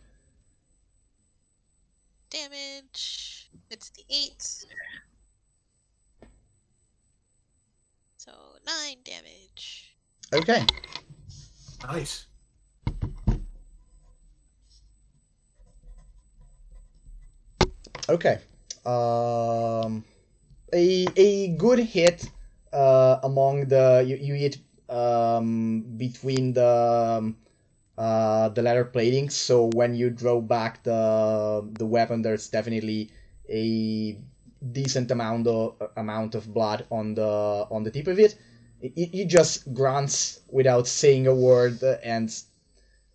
Damage. It's the 8. So 9 damage. Okay. Nice. Okay. A good hit among the you hit between the leather plating. So when you draw back the weapon, there's definitely a decent amount of blood on the tip of it. He just grunts without saying a word, and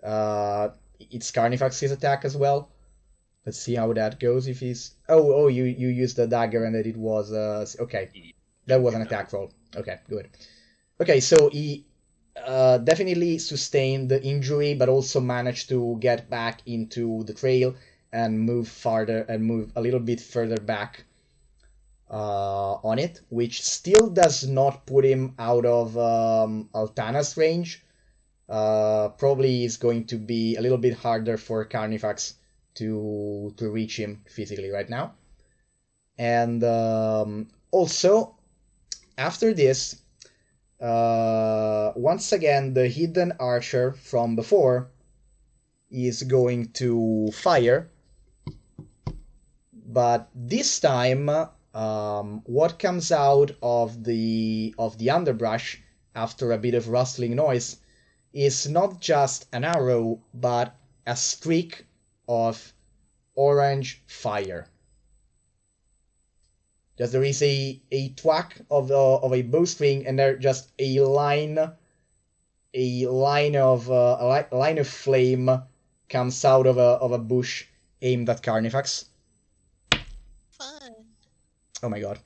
it's Carnifax's attack as well. Let's see how that goes. If he's you used the dagger and that it was okay. That was an attack roll. Okay, good. Okay, so he definitely sustained the injury, but also managed to get back into the trail and move a little bit further back on it, which still does not put him out of Altana's range. Probably is going to be a little bit harder for Carnifax to reach him physically right now. And also, after this, once again, the hidden archer from before is going to fire. But this time, what comes out of the underbrush after a bit of rustling noise is not just an arrow, but a streak of orange fire. Just there is a thwack of a bowstring, and there just a line of flame comes out of a bush aimed at Carnifax. Fun. Oh my god.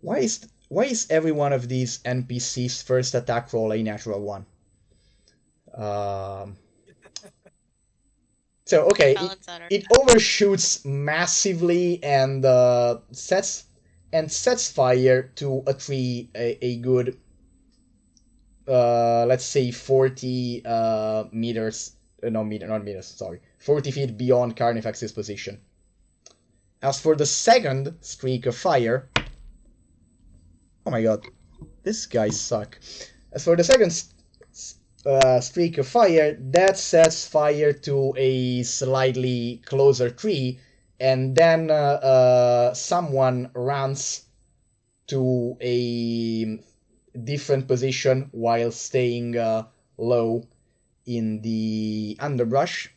Why is every one of these NPCs' first attack roll a natural one? So okay, it overshoots massively and sets fire to a tree a good let's say 40 meters, not meters, sorry, 40 feet beyond Carnifax's position. As for the second streak of fire, oh my god, this guy suck. As for the second streak of fire that sets fire to a slightly closer tree, and then someone runs to a different position while staying low in the underbrush.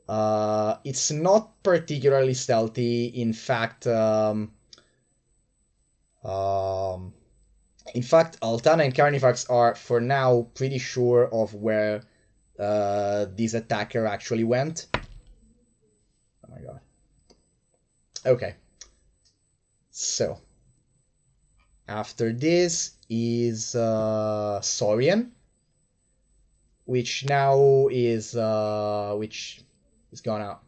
It's not particularly stealthy. In fact, Altana and Carnifax are, for now, pretty sure of where this attacker actually went. Oh my god. Okay. So, after this is Saurian, which now is gonna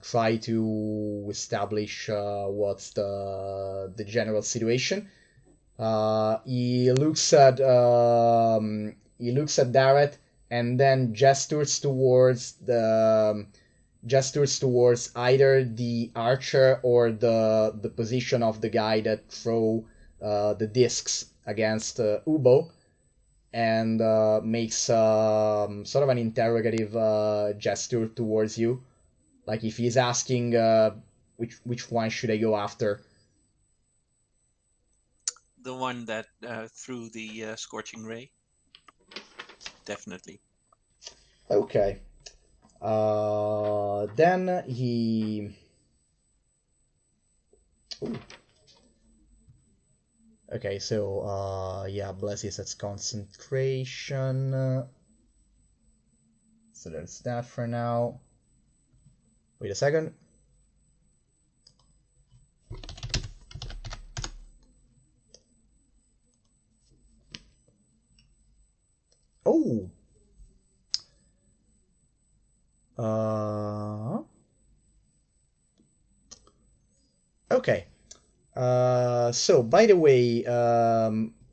try to establish what's the general situation. He looks at Dareth and then gestures towards either the archer or the position of the guy that throw the discs against Ubo, and makes sort of an interrogative gesture towards you, like if he's asking which one should I go after. The one that threw the scorching ray. Definitely. Okay. Then he. Ooh. Okay, so yeah, Blessy sets concentration. So that's that for now. Wait a second. Oh. Okay. So by the way,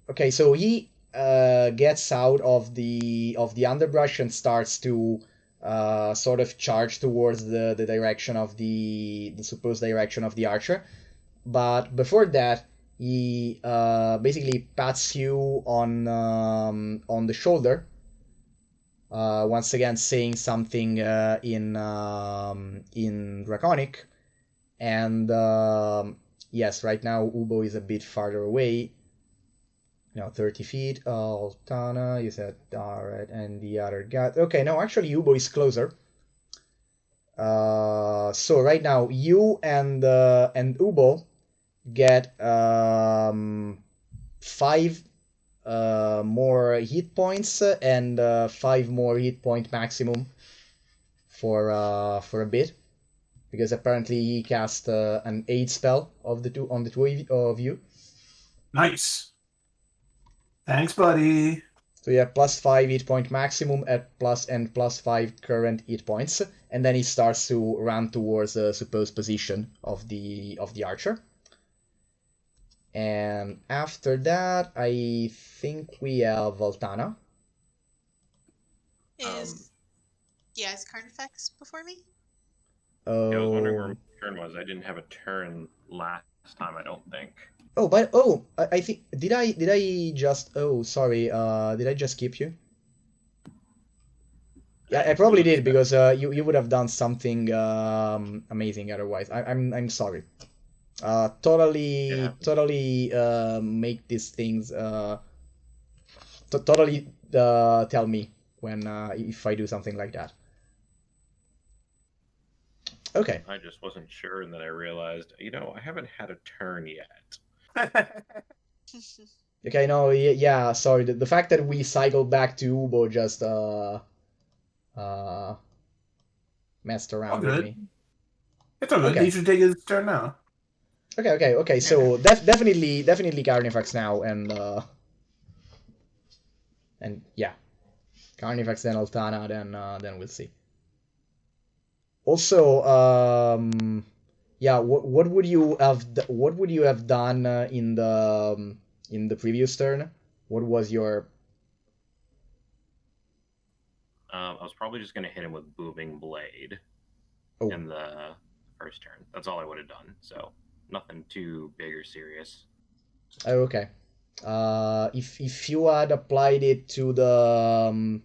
okay, so he gets out of the underbrush and starts to sort of charge towards the direction of the supposed direction of the archer. But before that, he basically pats you on the shoulder. Once again, saying something in Draconic, and yes, right now Ubo is a bit farther away. 30 feet. Altana, you said Dareth, and the other guy. Okay, no, actually Ubo is closer. So right now you and Ubo get 5 more hit points and 5 more hit point maximum for a bit, because apparently he cast an aid spell on the two of you. Nice. Thanks, buddy. So you have +5 hit point maximum at +5 current hit points, and then he starts to run towards the supposed position of the archer. And after that, I think we have Voltana. Is Carnifex before me? Oh. Yeah, I was wondering where my turn was. I didn't have a turn last time, I don't think. Oh, but I think did I just sorry, did I just skip you? Yeah, I probably did, because you would have done something amazing otherwise. I'm sorry. Totally make these things totally tell me when if I do something like that. Okay. I just wasn't sure, and then I realized, I haven't had a turn yet. Okay, no, yeah, sorry. The fact that we cycled back to Ubo just messed around with me. It's all good. Okay. He should take his turn now. Okay. So definitely Carnifax now, and yeah, Carnifax, then Altana, then we'll see. Also, yeah, what would you have done in the previous turn? What was your? I was probably just going to hit him with Booming Blade in the first turn. That's all I would have done. So nothing too big or serious. Oh, okay. If you had applied it to the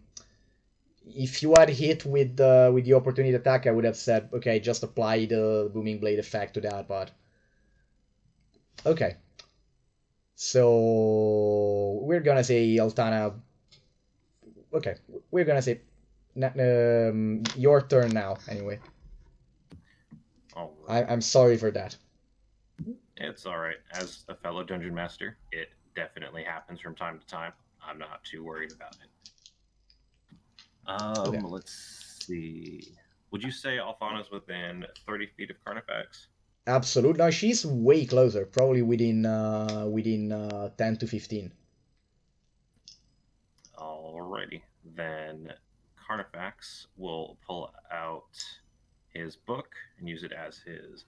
if you had hit with the opportunity attack, I would have said, okay, just apply the booming blade effect to that, but okay. So we're gonna say Altana. Okay, we're gonna say your turn now. Anyway, All right. I'm sorry for that. It's all right. As a fellow dungeon master, it definitely happens from time to time. I'm not too worried about it. Okay. Let's see. Would you say Alfana's within 30 feet of Carnifax? Absolutely. No, she's way closer. Probably within 10 to 15. Alrighty. Then Carnifax will pull out his book and use it as his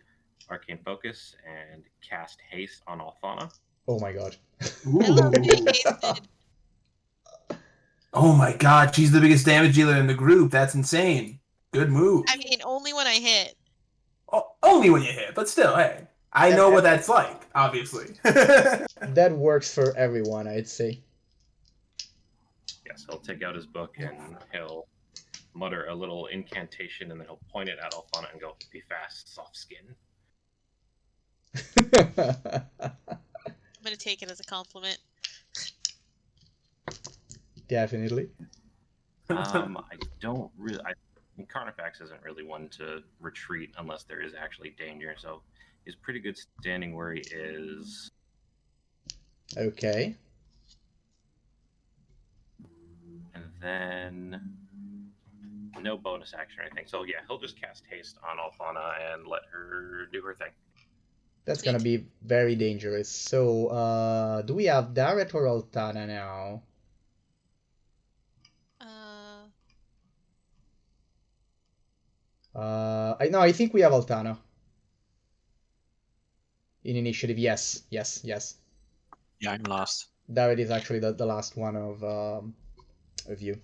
arcane focus and cast haste on Alfana. Oh my god. I love being hasted. Oh my god, she's the biggest damage dealer in the group. That's insane. Good move. I mean, only when I hit. Oh, only when you hit, but still, hey. I know what that's like, obviously. That works for everyone, I'd say. Yes, he'll take out his book and he'll mutter a little incantation and then he'll point it at Alfana and go, "Be fast, soft skin." I'm gonna take it as a compliment. Definitely. I don't really. Carnifax isn't really one to retreat unless there is actually danger, so he's pretty good standing where he is. Okay. And then no bonus action or anything. So yeah, he'll just cast haste on Alfana and let her do her thing. That's gonna be very dangerous. So, do we have Darret or Altana now? I think we have Altana. In initiative, yes. Yeah, I'm last. Darret is actually the last one of you.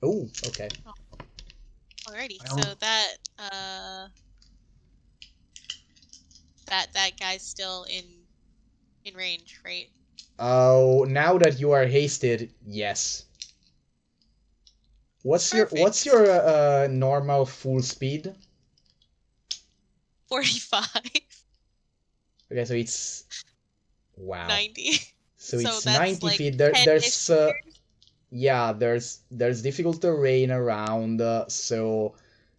Oh, okay. Alrighty, so that that guy's still in range, right? Oh, now that you are hasted, yes. What's your normal full speed? 45. Okay, so it's wow. 90. So it's that's 90 like feet. 10-ish There's meters. yeah, there's difficult terrain around, so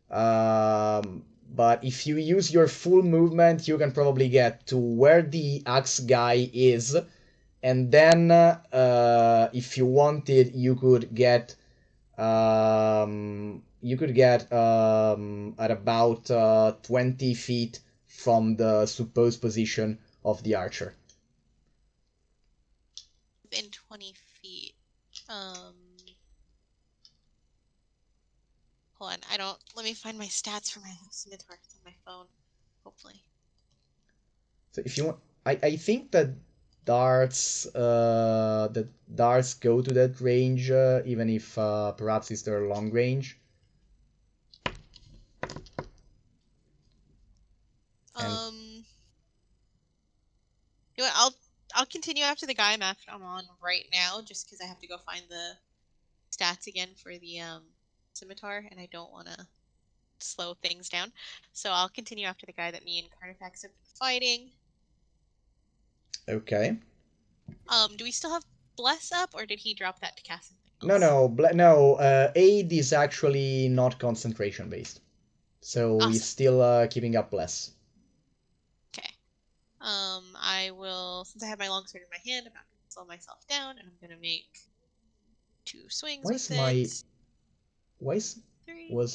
but if you use your full movement, you can probably get to where the axe guy is, and then if you wanted, you could get at about 20 feet from the supposed position of the archer. Within 20 feet. Hold on, let me find my stats for my scimitar. It's on my phone, hopefully. So if you want, I think that darts go to that range, even if perhaps it's their long range. You know what, I'll continue after the guy I'm on right now, just because I have to go find the stats again for the scimitar, and I don't want to slow things down. So I'll continue after the guy that me and Carnifax have been fighting. Okay. Do we still have Bless up, or did he drop that to cast something else? No. Aid is actually not concentration based, so Awesome. he's still keeping up Bless. Okay. I will, since I have my longsword in my hand, I'm not going to slow myself down, and I'm going to make 2 swings with it. Was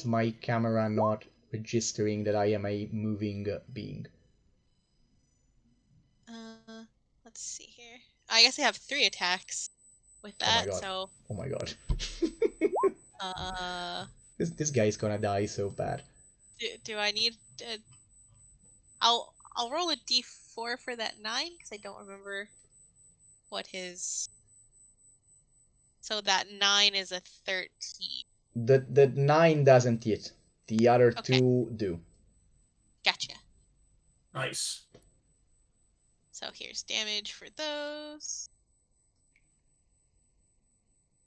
my camera not registering that I am a moving being? Let's see here. I guess I have 3 attacks with that, Oh my god. so... This guy's gonna die so bad. Do I need... I'll roll a d4 for that 9, because I don't remember what his... So that 9 is a 13. The 9 doesn't hit. The other 2 do. Gotcha. Nice. So here's damage for those.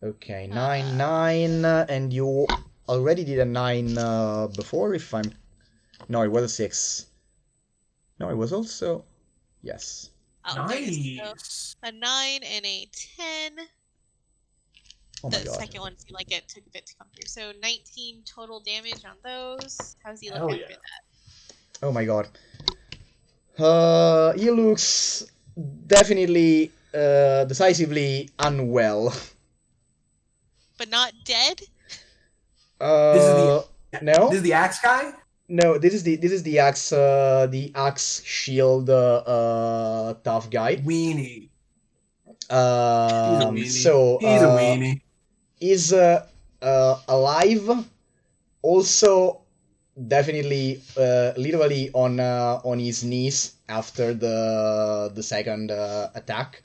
Okay, 9, and you already did a 9 before, if I'm... No, it was a 6. No, it was also... Yes. Oh, there it is. So Nice. a 9 and a 10. Oh my The god. second one seemed like it took a bit to come through. So 19 total damage on those. How's he look Hell after yeah. that? Oh my god. He looks definitely decisively unwell. But not dead? This is the No, This is the axe guy? no. This is the axe shield tough guy. Weenie. He's a weenie. So He's a weenie. is alive. Also, definitely literally on his knees after the second attack.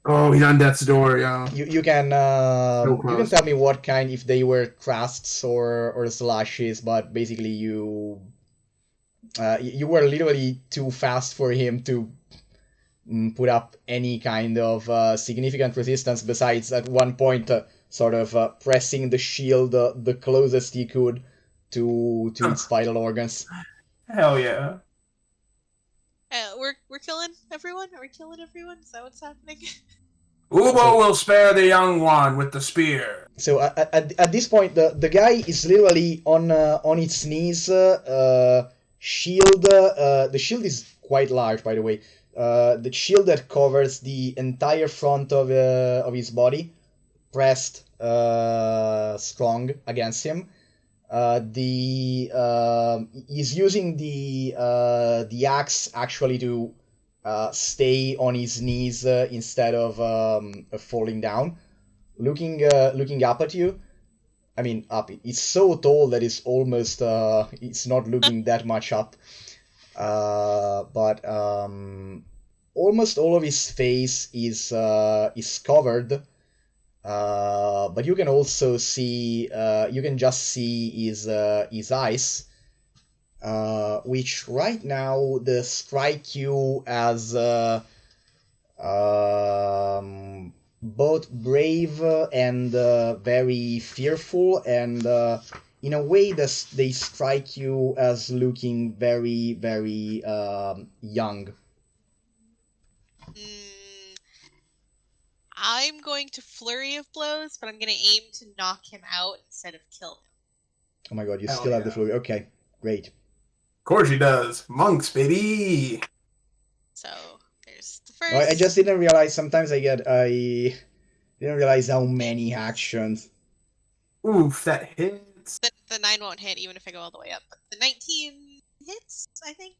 Oh, he's on death's door, yeah. You can So you can close. tell me what kind, if they were crusts or slashes, but basically you were literally too fast for him to put up any kind of significant resistance, besides at one point sort of pressing the shield the closest he could to its vital organs. Hell yeah. We're killing everyone? Are we killing everyone? Is that what's happening? Ubo will spare the young one with the spear. So at this point, the guy is literally on its knees. Shield. The shield is quite large, by the way. The shield that covers the entire front of his body, pressed strong against him. He's using the axe actually to stay on his knees instead of falling down. Looking up at you. I mean, up. It's so tall that it's almost it's not looking that much up. But almost all of his face is covered. But you can also see you can just see his eyes, which right now they strike you as both brave and very fearful, and in a way they strike you as looking very, very young. I'm going to Flurry of Blows, but I'm going to aim to knock him out instead of kill him. Oh my god, you Hell still have the yeah. flu. Okay, great. Of course he does. Monks, baby. So there's the No, first. I just didn't realize. Sometimes I didn't realize how many actions. Oof, that hits. The 9 won't hit even if I go all the way up. But the 19 hits, I think.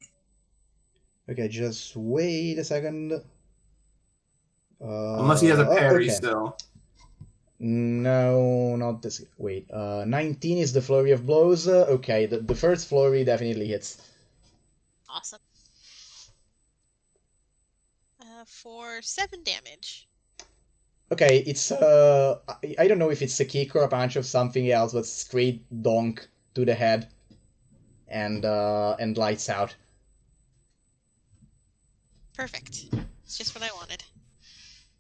Okay, just wait a second. Unless he has a parry okay. still. No, not this. Wait, 19 is the Flurry of Blows. Okay, the first Flurry definitely hits. Awesome. For 7 damage. Okay, it's I don't know if it's a kick or a punch of something else, but straight donk to the head, and lights out. Perfect. It's just what I wanted.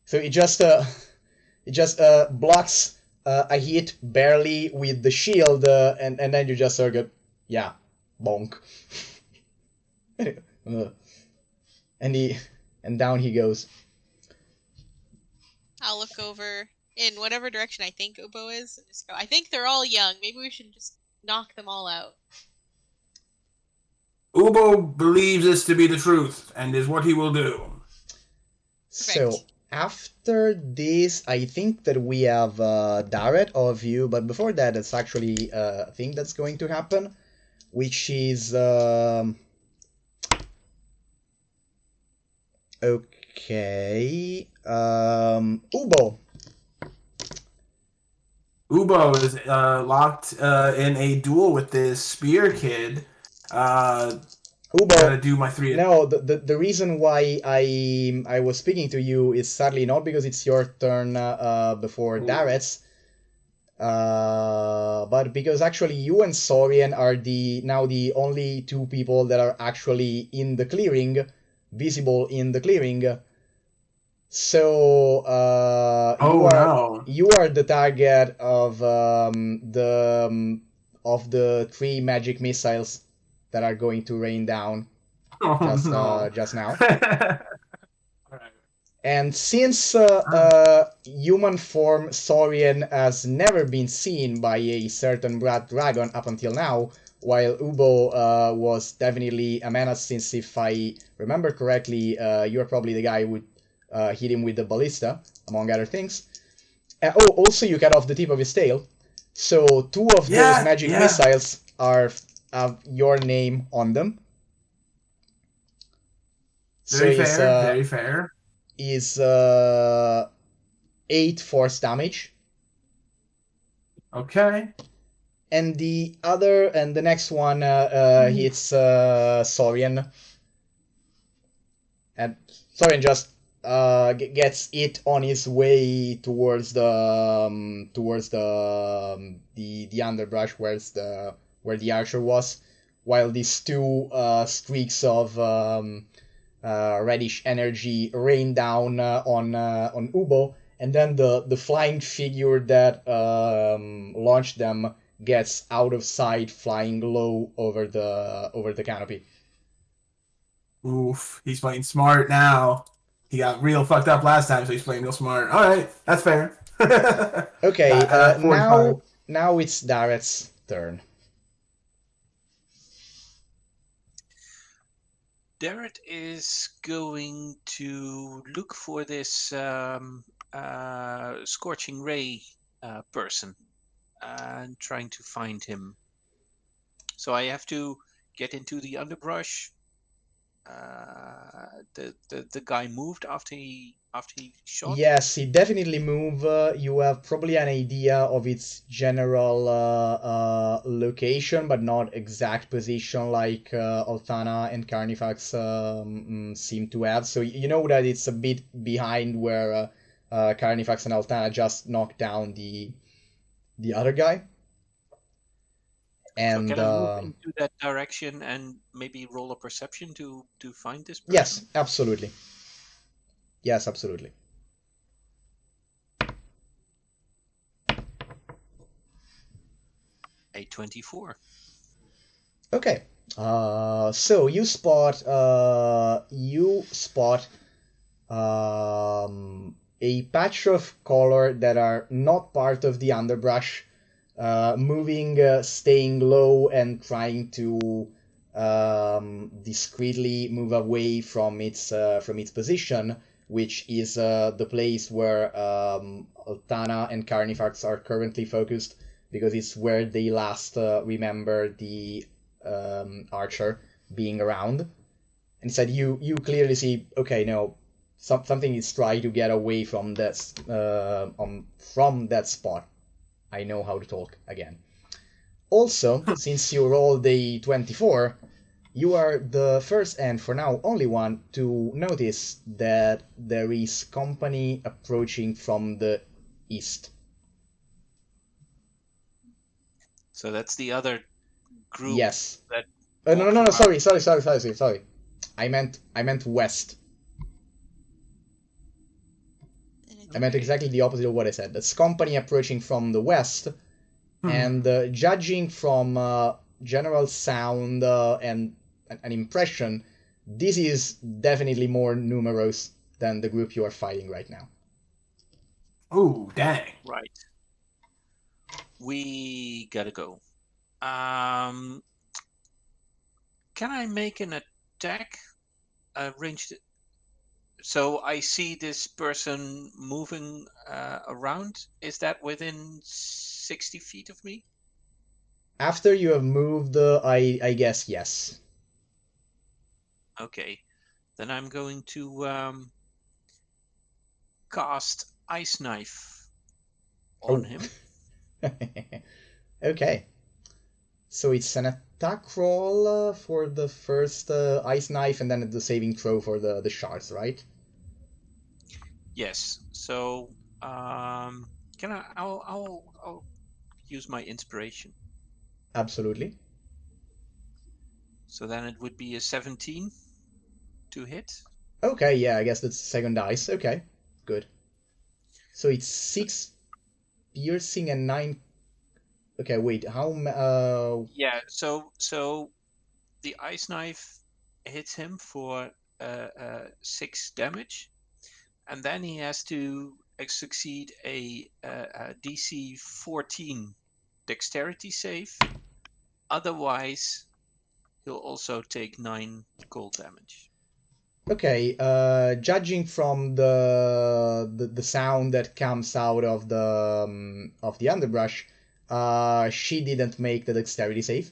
So it just blocks a hit barely with the shield, and then you just sort of go, yeah, bonk. And down he goes. I'll look over in whatever direction I think Ubo is and just go, I think they're all young. Maybe we should just knock them all out. Ubo believes this to be the truth and is what he will do. So Perfect. after this, I think that we have Darret of you, but before that, it's actually a thing that's going to happen, which is okay. Ubo. Ubo is locked in a duel with this spear kid. Ubo. Gotta do my 3. No, the reason why I was speaking to you is sadly not because it's your turn before Darret's, but because actually you and Saurian are now the only 2 people that are actually in the clearing, visible in the clearing. So Oh no. you are the target of the 3 magic missiles that are going to rain down Oh no. just now. Alright. And since human form Saurian has never been seen by a certain Blood Dragon up until now, while Ubo was definitely a menace, since if I remember correctly, you're probably the guy who hit him with the ballista, among other things. Also you cut off the tip of his tail. So 2 of those magic missiles have your name on them. Very So fair, very fair. Is 8 force damage. Okay. And the next one hits Saurian. And Saurian just gets it on his way towards the underbrush where the archer was, while these 2 streaks of reddish energy rain down on Ubo, and then the flying figure that launched them gets out of sight, flying low over the canopy. Oof, he's playing smart now. He got real fucked up last time, so he's playing real smart. All right, that's fair. Okay, now it's Darrett's turn. Darrett is going to look for this Scorching Ray person and trying to find him. So I have to get into the underbrush. The guy moved after he shot. Yes, it definitely moved. You have probably an idea of its general location, but not exact position like Altana and Carnifax seem to have. So you know that it's a bit behind where Carnifax and Altana just knocked down the other guy. And so can I move into that direction and maybe roll a perception to find this person? Yes, absolutely. Yes, absolutely. A 24. Okay. So you spot a patch of color that are not part of the underbrush, moving, staying low, and trying to discreetly move away from its position, which is the place where Altana and Carnifax are currently focused, because it's where they last remember the archer being around. And instead, you clearly see, okay, no, something is trying to get away from that spot. I know how to talk again. Also, since you rolled a 24, you are the first and for now only one to notice that there is company approaching from the east. So that's the other group. Yes. That No. Sorry. I meant west. I meant exactly the opposite of what I said. That's company approaching from the west, and judging from general sound and an impression, this is definitely more numerous than the group you are fighting right now. Oh, dang. Right. We gotta go. Can I make an attack? Ranged. So I see this person moving around. Is that within 60 feet of me? After you have moved, I guess yes. Okay. Then I'm going to cast Ice Knife on him. Okay. So it's an attack roll for the first ice knife, and then the saving throw for the shards, right? Yes. So can I? I'll use my inspiration. Absolutely. So then it would be a 17 to hit. Okay, yeah, I guess that's second dice. Okay, good. So it's 6 piercing and 9. Okay, wait. Yeah. So the ice knife hits him for 6 damage, and then he has to succeed a DC 14 dexterity save. Otherwise, he'll also take 9 cold damage. Okay, judging from the sound that comes out of the underbrush, she didn't make the dexterity save.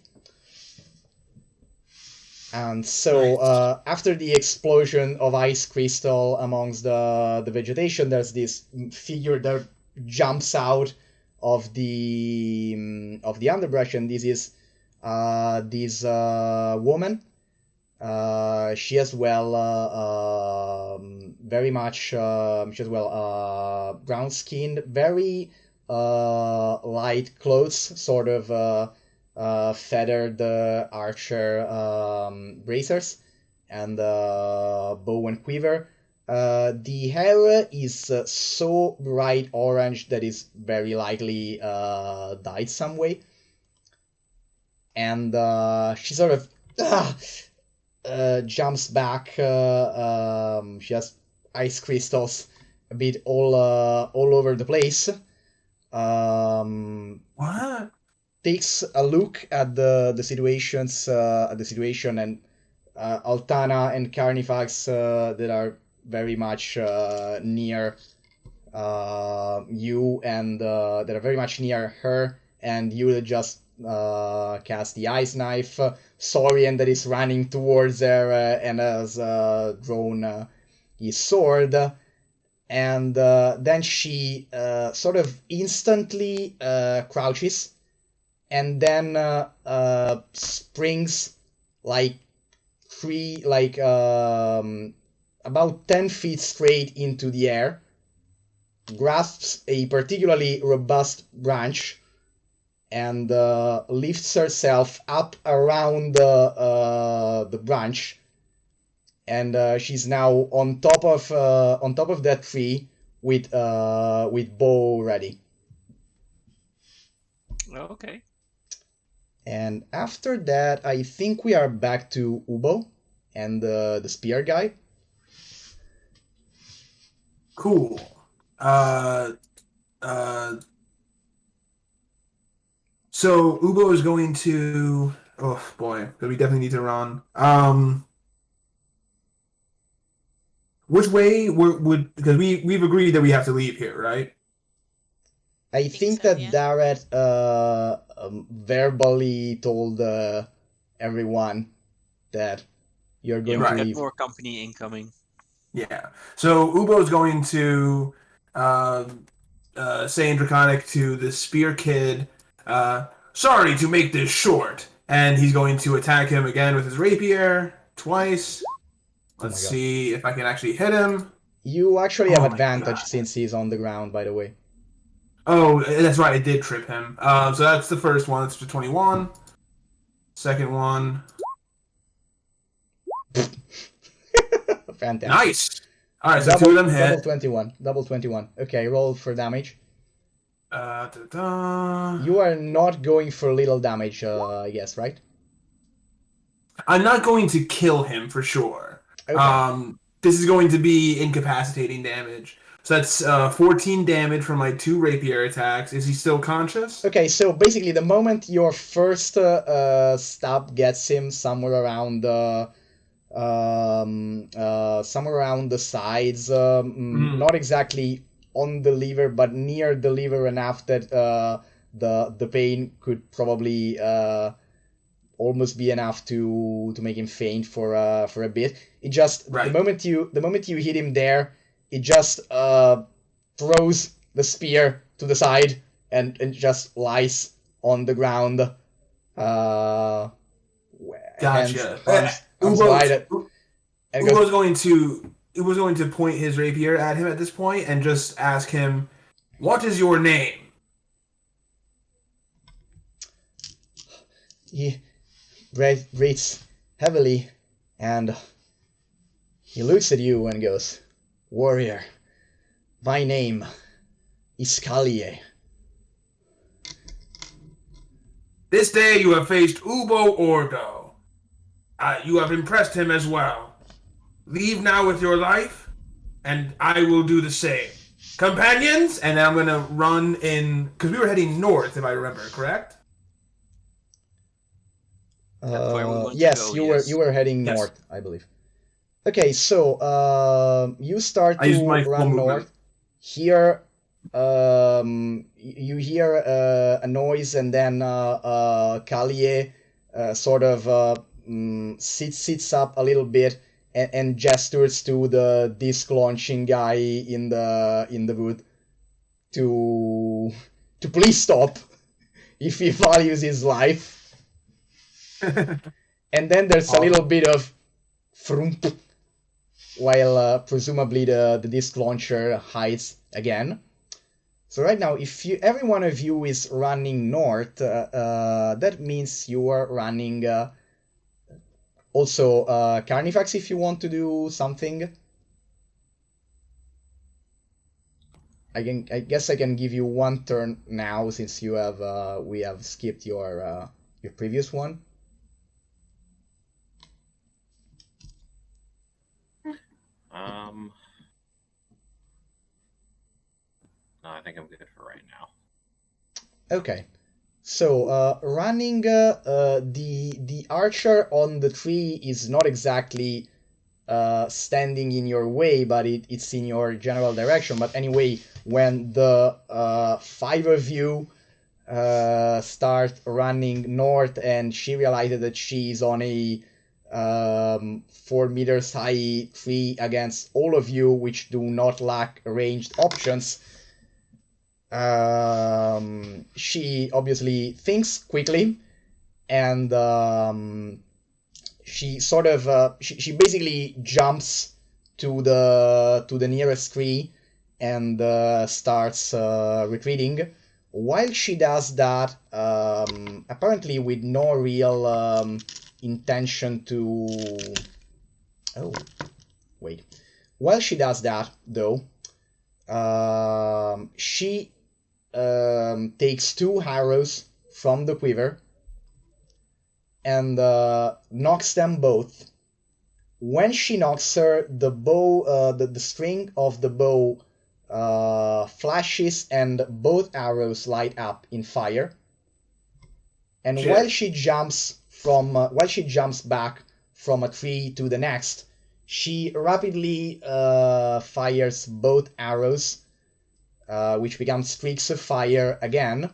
And so after the explosion of ice crystal amongst the vegetation, there's this figure that jumps out of the underbrush, and this is this woman. She as well very much she as well brown skinned, very light clothes, sort of feathered archer bracers and bow and quiver. The hair is so bright orange that is very likely dyed some way, and she sort of jumps back. She has ice crystals a bit all over the place. What? Takes a look at the situation, and Altana and Carnifax that are very much near you, and that are very much near her, and you just cast the ice knife. Saurian that is running towards her and has drawn his sword, and then she sort of instantly crouches, and then springs like about 10 feet straight into the air, grasps a particularly robust branch, and lifts herself up around the branch, and she's now on top of that tree with bow ready. Okay. And after that, I think we are back to Ubo and the spear guy. Cool. So Ubo is going to. Oh boy, we definitely need to run. Which way would because we've agreed that we have to leave here, right? I think think so, that yeah. Darret verbally told everyone that you're Yeah, going we to got leave. more company incoming. Yeah. So Ubo is going to say in Draconic to the Spear Kid, sorry to make this short, and he's going to attack him again with his rapier twice. Oh Let's my god. see if I can actually hit him. You actually have Oh my advantage God. since he's on the ground, by the way. Oh, that's right, I did trip him. So that's the first one. It's for 21. Second one. Fantastic. Nice. All right, so two of them hit. Double 21. Okay, roll for damage. Da-da. You are not going for little damage, I guess, right? I'm not going to kill him for sure. Okay. This is going to be incapacitating damage. So that's 14 damage from my 2 rapier attacks. Is he still conscious? Okay, so basically the moment your first stab gets him somewhere around the sides, not exactly on the liver, but near the liver enough that the pain could probably almost be enough to make him faint for a bit. It just Right. the moment you hit him there, it just throws the spear to the side and just lies on the ground. Gotcha. Hands wide. And goes, Ubo's going to point his rapier at him at this point and just ask him, "What is your name?" he breathes heavily, and He looks at you and goes, "Warrior, my name is Kalie. This day you have faced Ubo Ordo. You have impressed him as well. Leave now with your life, and I will do the same. Companions, and I'm gonna run in because we were heading north, if I remember correct. That's where we want to Yes, go, you yes. were heading Yes. north, I believe. Okay, so you start I used to my full run movement. north. Here, you hear a noise, and then Kalie sort of sits up a little bit and gestures to the disc launching guy in the wood to please stop if he values his life. And then there's a little bit of frump while presumably the disc launcher hides again. So right now, if every one of you is running north, that means you are running. Also, Carnifax, if you want to do something, I guess I can give you one turn now since you have we have skipped your previous one. No, I think I'm good for right now. Okay. So, running the archer on the tree is not exactly standing in your way, but it's in your general direction. But anyway, when the five of you start running north, and she realizes that she's on a 4 meters high tree against all of you, which do not lack ranged options. She obviously thinks quickly, and she sort of she basically jumps to the nearest tree and starts retreating. While she does that, apparently with no real intention to. Oh, wait. While she does that, though, she takes 2 arrows from the quiver and knocks them both. When she knocks her, the bow, the string of the bow flashes, and both arrows light up in fire. And Shit. while she jumps back from a tree to the next, she rapidly fires both arrows, which become streaks of fire again.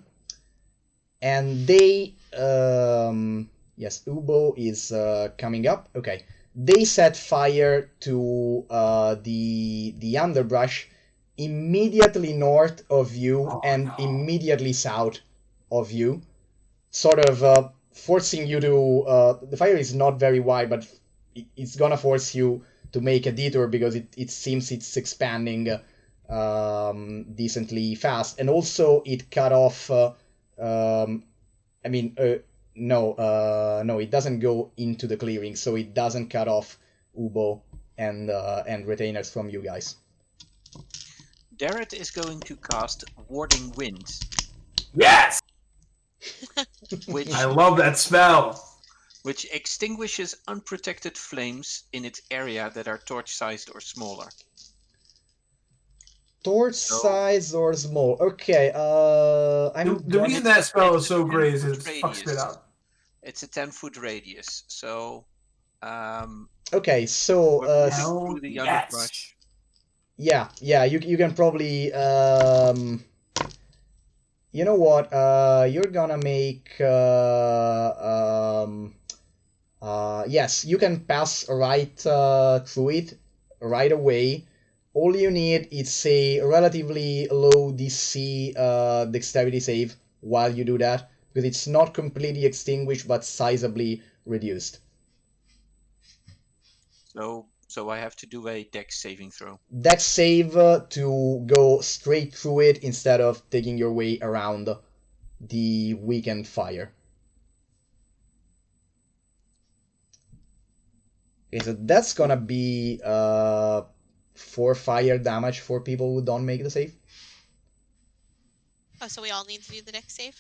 And they, yes, Ubo is coming up. Okay, they set fire to the underbrush immediately north of you and immediately south of you, sort of forcing you to. The fire is not very wide, but it's gonna force you to make a detour because it seems it's expanding decently fast, and also it cut off. I mean, no, it doesn't go into the clearing, so it doesn't cut off Ubo and retainers from you guys. Darrett is going to cast Warding Wind, Yes! which I love that spell. which extinguishes unprotected flames in its area that are torch-sized or smaller. Torch size or small? Okay, The reason that spell is so great is it fucks radius. it up. It's a 10-foot radius, so okay, so we're moving Hell through the yes. underbrush. yeah, you can probably you know what? You're gonna make yes, you can pass right through it right away. All you need is a relatively low DC dexterity save while you do that, because it's not completely extinguished but sizably reduced. So I have to do a dex saving throw. Dex save to go straight through it instead of taking your way around the weakened fire. Okay, so that's gonna be 4 fire damage for people who don't make the save. Oh, so we all need to do the next save?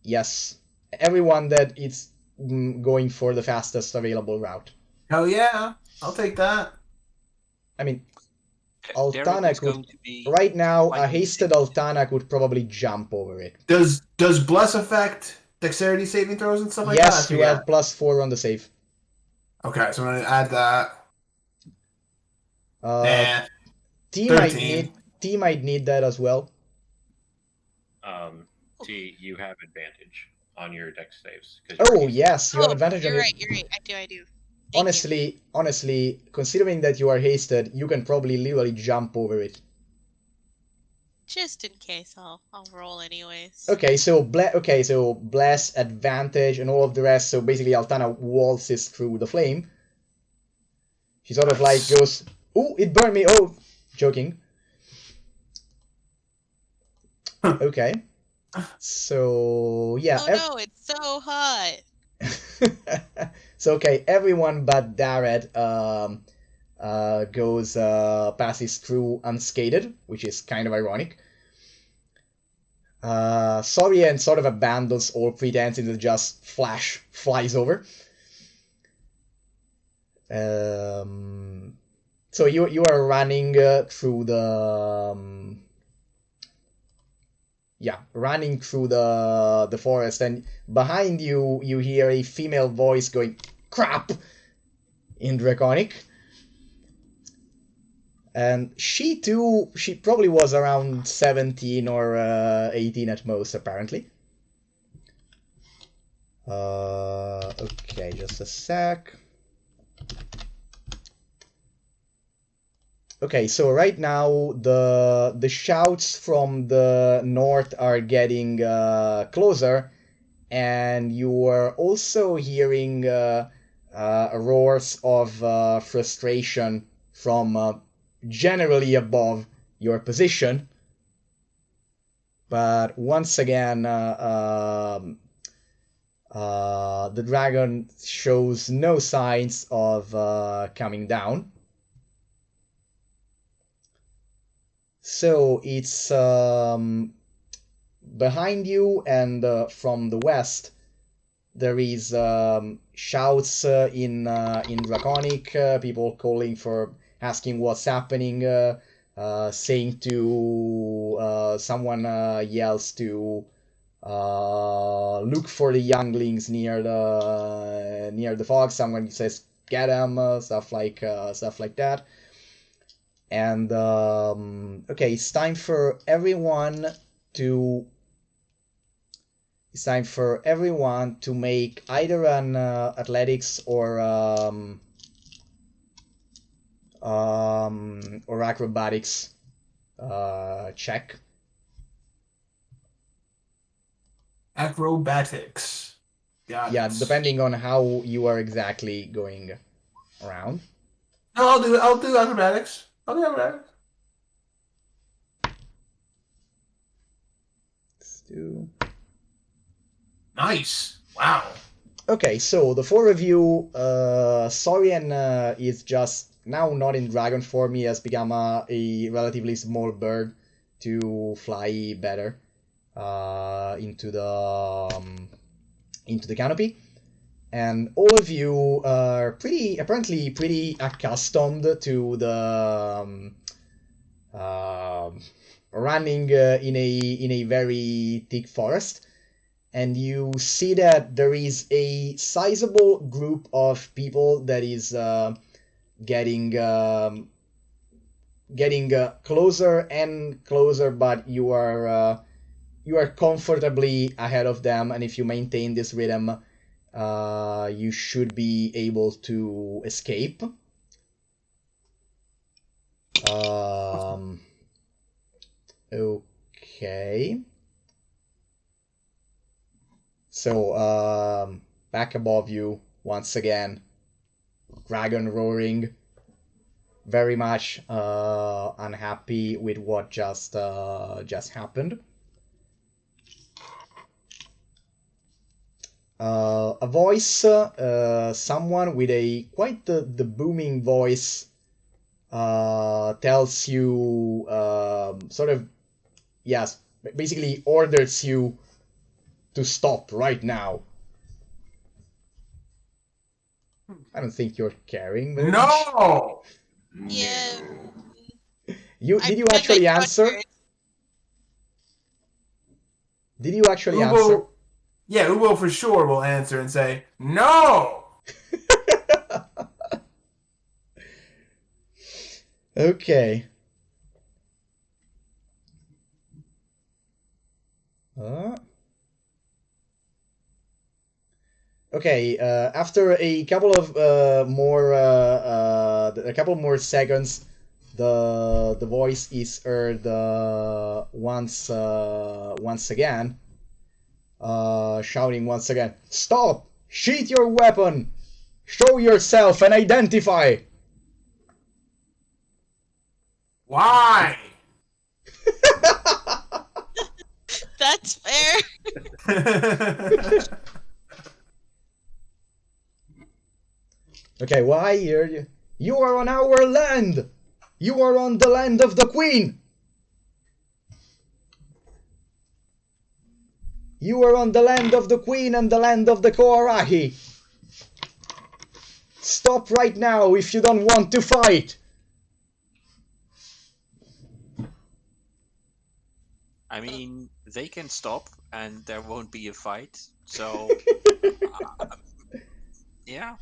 Yes, everyone that is going for the fastest available route. Hell yeah, I'll take that. I mean, Derek Altana is could going to be right now. A quite hasted insane. Altana could probably jump over it. Does Bless affect dexterity saving throws and stuff like that? I Yes, you forget. have +4 on the save. Okay, so I'm gonna add that. Uh, T 13. might need that as well. T, you have advantage on your dex saves. Oh yes, you have advantage on You're your. right. You're right. I do. Thank you. Honestly, considering that you are hasted, you can probably literally jump over it. Just in case, I'll roll anyways. Okay, so bless, advantage, and all of the rest. So basically, Altana waltzes through the flame. She sort of like goes, "Ooh, it burned me!" Oh, joking. Okay. So yeah. Oh no, it's so hot. So okay, everyone but Darred passes through unscathed, which is kind of ironic. Sorian sort of abandons all pretense and just flies over. So you are running through the running through the forest, and behind you hear a female voice going crap in Draconic. And she probably was around 17 or 18 at most, apparently. Okay, just a sec. Okay, so right now the shouts from the north are getting closer, and you are also hearing roars of frustration from generally above your position. But once again, the dragon shows no signs of coming down. So it's behind you, and from the west there is shouts in Draconic, people asking what's happening, saying to someone yells to look for the younglings near the fog. Someone says get them, stuff like that. And okay, it's time for everyone to make either an athletics or acrobatics check. Acrobatics. Yeah, depending on how you are exactly going around. No, I'll do acrobatics. Let's do. Nice. Wow. Okay, so the four of you, Sorian is just now not in dragon form. He has become a relatively small bird to fly better into the canopy. And all of you are apparently pretty accustomed to the running in a very thick forest. And you see that there is a sizable group of people that is getting closer and closer, but you are comfortably ahead of them, and if you maintain this rhythm, you should be able to escape. Okay. So, back above you, once again, dragon roaring, very much unhappy with what just happened. a voice, someone with a quite the booming voice, tells you, sort of, yes, basically orders you to stop right now. I don't think you're carrying very much. No! Yeah. Did you I actually bet answer? yours. Did you actually answer? Ubo, yeah, Ubo for sure will answer and say, no! Okay. Okay. After a couple of more seconds, the voice is heard once again, shouting once again, "Stop! Sheath your weapon! Show yourself and identify!" Why? That's fair. Okay, why here? You are on our land! You are on the land of the Queen! You are on the land of the Queen and the land of the Koarahi! Stop right now if you don't want to fight! I mean, they can stop and there won't be a fight. So, yeah.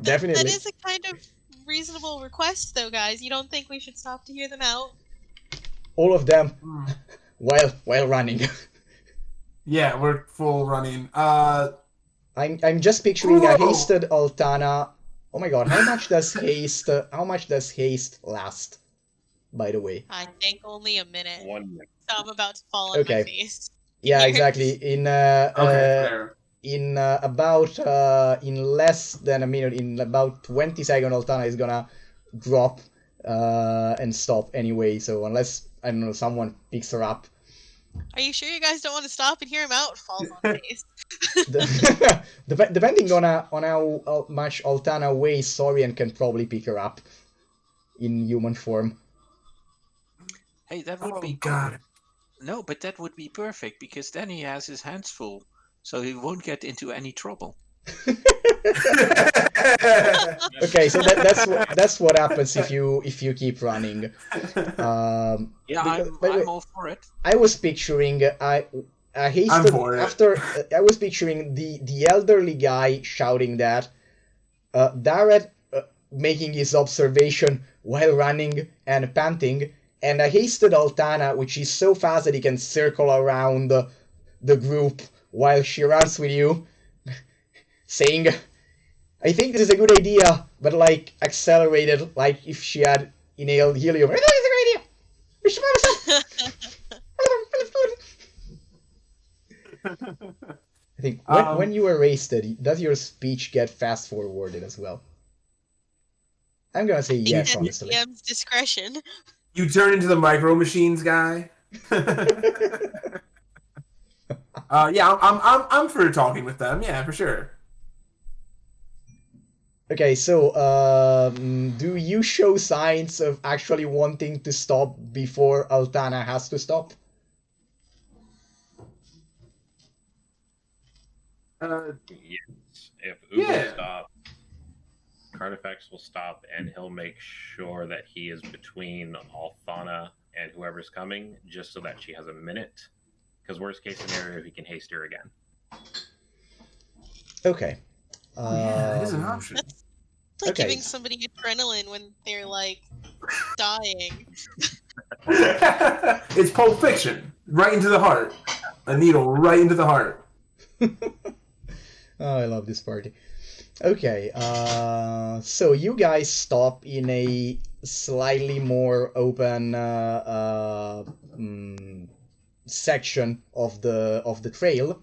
Definitely. That is a kind of reasonable request, though, guys. You don't think we should stop to hear them out? All of them while running. Yeah, we're full running. I'm just picturing Whoa! a hasted Altana. Oh my god, how much does haste last? By the way. I think only a minute. 1 minute. So I'm about to fall on Okay. my face. Yeah, Here. exactly. In Fair. in less than a minute, in about 20 seconds, Altana is gonna drop and stop anyway. So unless, I don't know, someone picks her up. Are you sure you guys don't want to stop and hear him out? Falls on face. Depending on how much Altana weighs, Saurian can probably pick her up in human form. Hey, that would Oh, be God. no, but that would be perfect because then he has his hands full, so he won't get into any trouble. Okay, so that's what happens if you keep running. Yeah, I'm all for it. I was picturing I hasted I'm for it. after I was picturing the elderly guy shouting that, Darrett making his observation while running and panting, and a hasted Altana, which is so fast that he can circle around the group while she runs with you, saying, "I think this is a good idea," but like accelerated, like if she had inhaled helium. "I think it's a good idea. We should I think when you are wasted, does your speech get fast forwarded as well? I'm gonna say yes, honestly. DM's discretion. You turn into the Micro Machines guy. Yeah, I'm for talking with them. Yeah, for sure. Okay, so do you show signs of actually wanting to stop before Altana has to stop? Yes. If Ubo Yeah. stops, Carnifax will stop, and he'll make sure that he is between Althana and whoever's coming, just so that she has a minute. Because worst case scenario, he can haste her again. Okay. Yeah, that is an option. It's like Okay. giving somebody adrenaline when they're like dying. It's Pulp Fiction. Right into the heart. A needle right into the heart. Oh, I love this party. Okay, so you guys stop in a slightly more open section of the trail,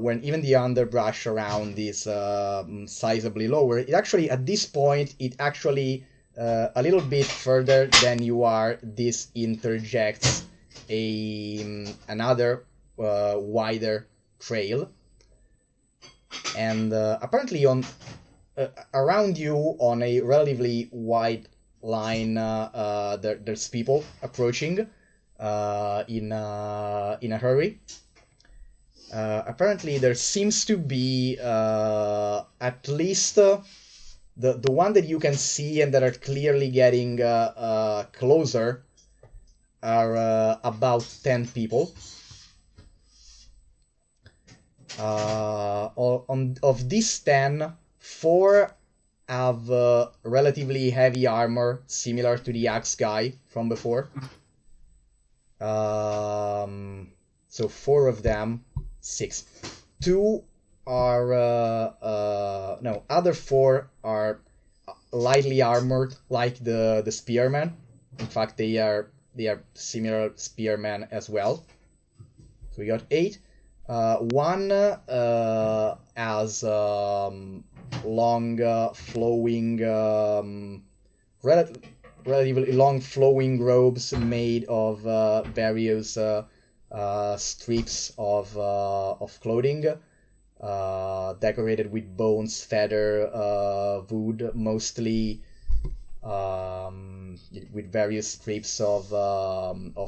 when even the underbrush around is sizably lower. It actually, at this point, a little bit further than you are, this interjects another wider trail. And apparently on around you on a relatively wide line, there's people approaching in a hurry. Apparently there seems to be at least the one that you can see and that are clearly getting closer are about 10 people. Of these 10, 4 have relatively heavy armor, similar to the axe guy from before. So 4 of them, 6. 2 are no, other 4 are lightly armored, like the spearmen. In fact, they are similar spearmen as well. So we got 8. One has long flowing, relatively long flowing robes made of various strips of clothing, decorated with bones, feather, wood, mostly with various strips of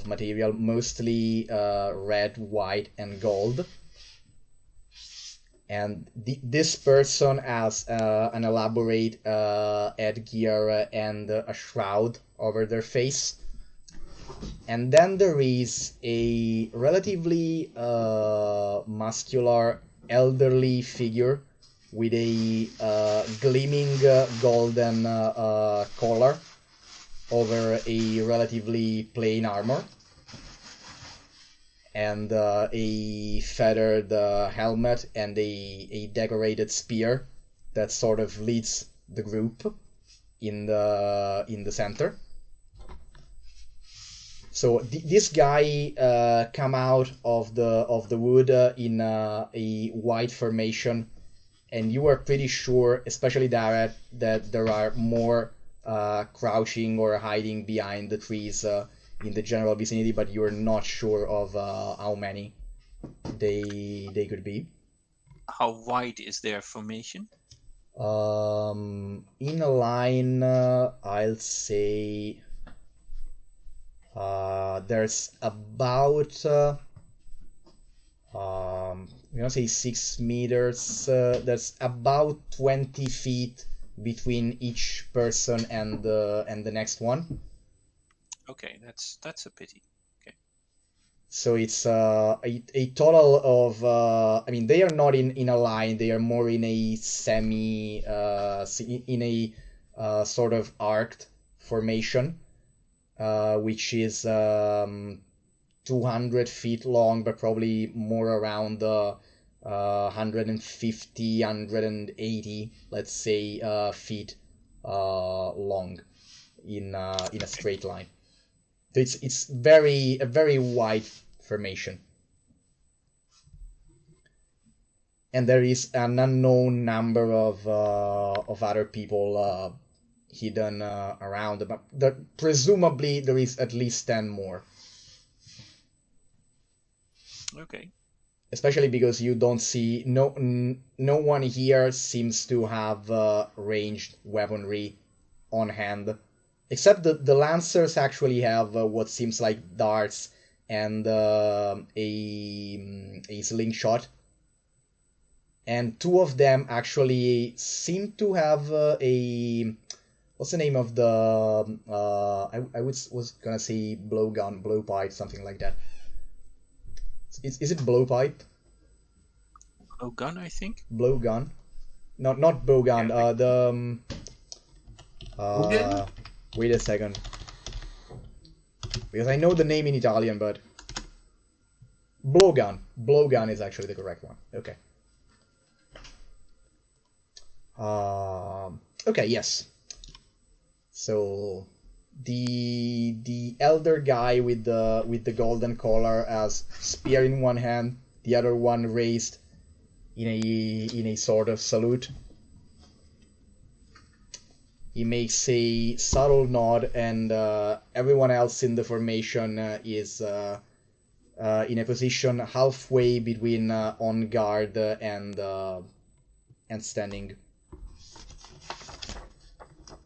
material, mostly red, white, and gold. And this person has an elaborate headgear and a shroud over their face. And then there is a relatively muscular elderly figure with a gleaming golden collar over a relatively plain armor, and a feathered helmet and a decorated spear that sort of leads the group in the center. So this guy come out of the wood in a wide formation, and you are pretty sure, especially Darret, that there are more crouching or hiding behind the trees in the general vicinity, but you're not sure of how many they could be. How wide is their formation? In a line, I'll say there's about I'm gonna say 6 meters. There's about 20 feet between each person and the next one. Okay, that's a pity. Okay. So it's a total of I mean, they are not in a line. They are more in a semi in a sort of arced formation, which is 200 feet long, but probably more around 150, 180, let's say, feet long in a straight line. So it's a very wide formation, and there is an unknown number of other people hidden around, but presumably there is at least 10 more. Okay. Especially because you don't see no one here seems to have ranged weaponry on hand, except the lancers actually have what seems like darts and a slingshot, and 2 of them actually seem to have a what's the name of the I was gonna say blowgun, blowpipe, something like that. Is it blowpipe? Blowgun, I think. Blowgun, not bowgun. Okay. Wait a second, because I know the name in Italian, but blowgun. Blowgun is actually the correct one. Okay. Okay. Yes. So the elder guy with the golden collar has spear in one hand, the other one raised in a sort of salute. He makes a subtle nod, and everyone else in the formation is in a position halfway between on guard and standing.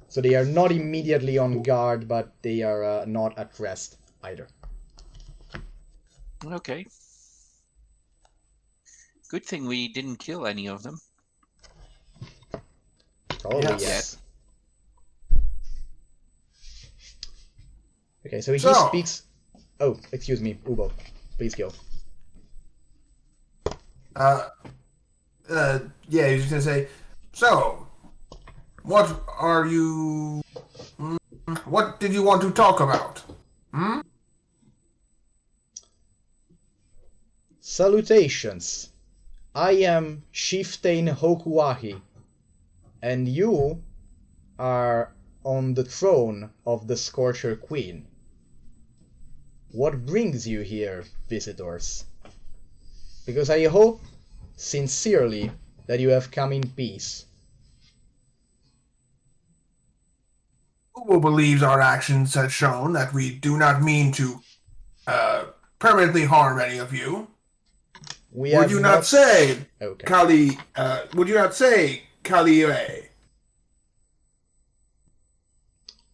So they are not immediately on guard, but they are not at rest either. Okay. Good thing we didn't kill any of them. Probably Yes. yes. Okay, so he So- speaks. Oh, excuse me, Ubo. Please go. Yeah, he was just gonna say, so, what are you... What did you want to talk about? Hmm? Salutations. I am Chieftain Hokuahi, and you are on the throne of the Scorcher Queen. What brings you here, visitors? Because I hope, sincerely, that you have come in peace. Who believes our actions have shown that we do not mean to permanently harm any of you? We Would have you not say, Okay. would you not say, Kaliue?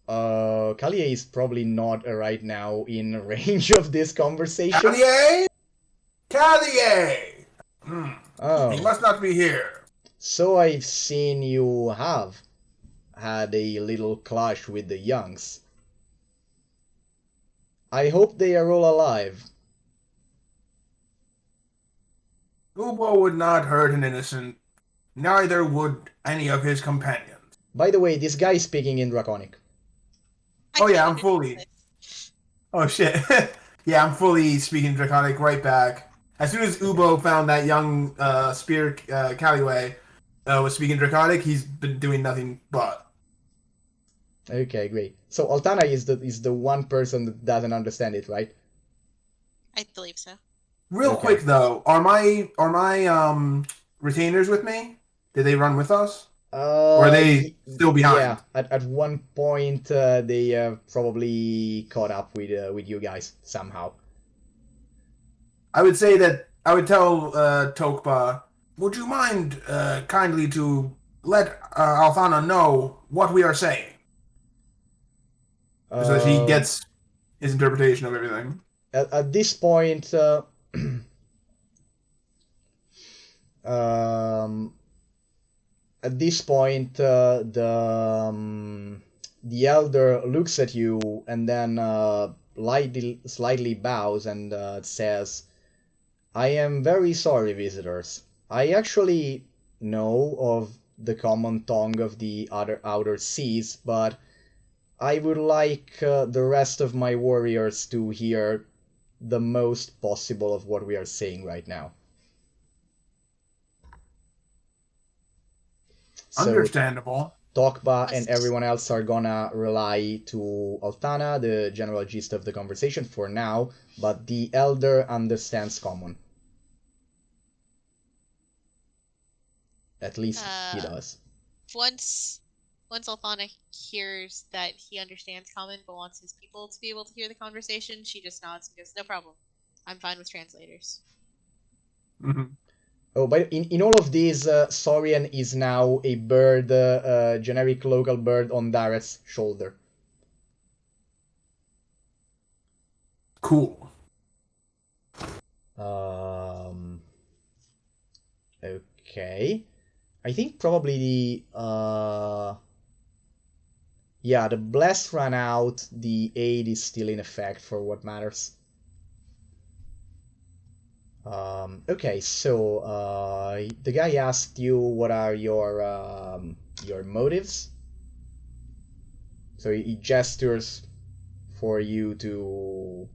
Kalie is probably not right now in range of this conversation. Kalie? Kalie! He Oh, must not be here. so I've seen you have had a little clash with the youngs. I hope they are all alive. Ubo would not hurt an innocent, neither would any of his companions. By the way, this guy is speaking in Draconic. I Oh, yeah, can't I'm fully- understand this. Oh shit. Yeah, I'm fully speaking Draconic right back. As soon as Ubo found that young spear Calloway was speaking Draconic, he's been doing nothing but. Okay, great. So Altana is the one person that doesn't understand it, right? I believe so. Real Okay. quick though, are my retainers with me? Did they run with us? Or are they still behind? Yeah, at one point they probably caught up with you guys somehow. I would say that I would tell Tokpa, would you mind kindly to let Althana know what we are saying? So that he gets his interpretation of everything. At this point, the elder looks at you and then slightly bows and says, "I am very sorry, visitors. I actually know of the common tongue of the other outer seas, but I would like the rest of my warriors to hear the most possible of what we are saying right now." So Understandable. Tokba and everyone else are gonna rely to Altana, the general gist of the conversation for now, but the elder understands common. At least he does. Once Althana hears that he understands common but wants his people to be able to hear the conversation, she just nods and goes, "No problem. I'm fine with translators." Mm-hmm. Oh, but in all of these, Saurian is now a bird, generic local bird on Dareth's shoulder. Cool. Okay. I think probably yeah, the blast ran out, the aid is still in effect for what matters. Okay, so the guy asked you what are your motives. So he gestures for you to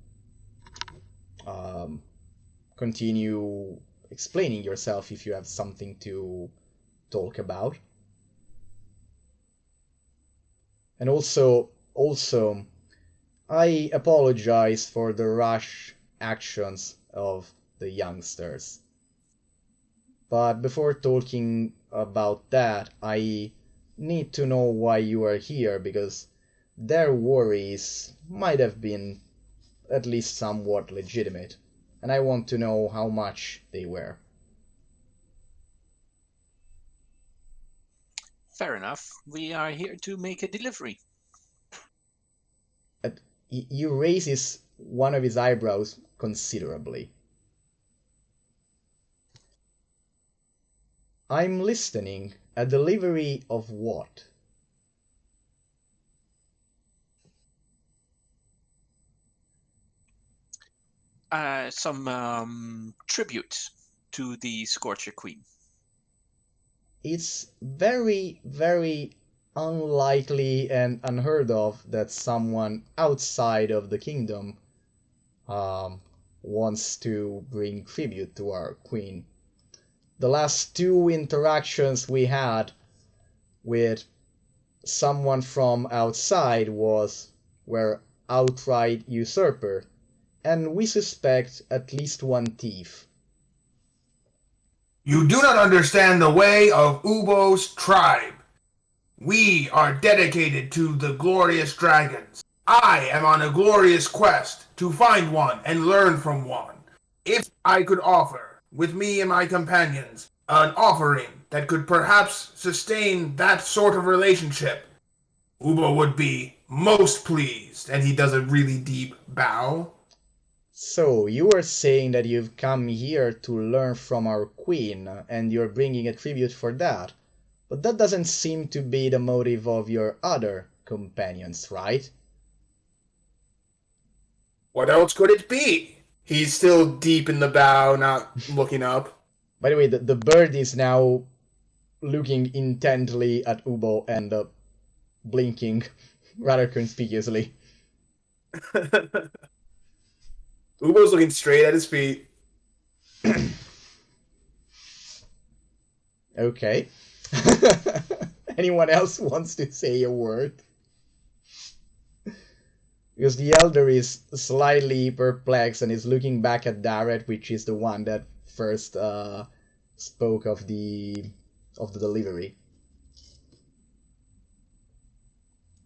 continue explaining yourself if you have something to talk about. And also, I apologize for the rash actions of the youngsters. But before talking about that, I need to know why you are here, because their worries might have been at least somewhat legitimate. and I want to know how much they were. Fair enough. We are here to make a delivery. He raises one of his eyebrows considerably. I'm listening. A delivery of what? Some tribute to the Scorcher Queen. It's very, very unlikely and unheard of that someone outside of the kingdom wants to bring tribute to our queen. The last two interactions we had with someone from outside were outright usurper, and we suspect at least one thief. You do not understand the way of Ubo's tribe. We are dedicated to the glorious dragons. I am on a glorious quest to find one and learn from one. If I could offer, with me and my companions, an offering that could perhaps sustain that sort of relationship, Ubo would be most pleased. And he does a really deep bow. So, you are saying that you've come here to learn from our queen, and you're bringing a tribute for that. But that doesn't seem to be the motive of your other companions, right? What else could it be? He's still deep in the bow, not looking up. By the way, the bird is now looking intently at Ubo and blinking rather conspicuously. Ubo's looking straight at his feet. Okay. Anyone else wants to say a word? Because the elder is slightly perplexed and is looking back at Darret, which is the one that first spoke of the delivery.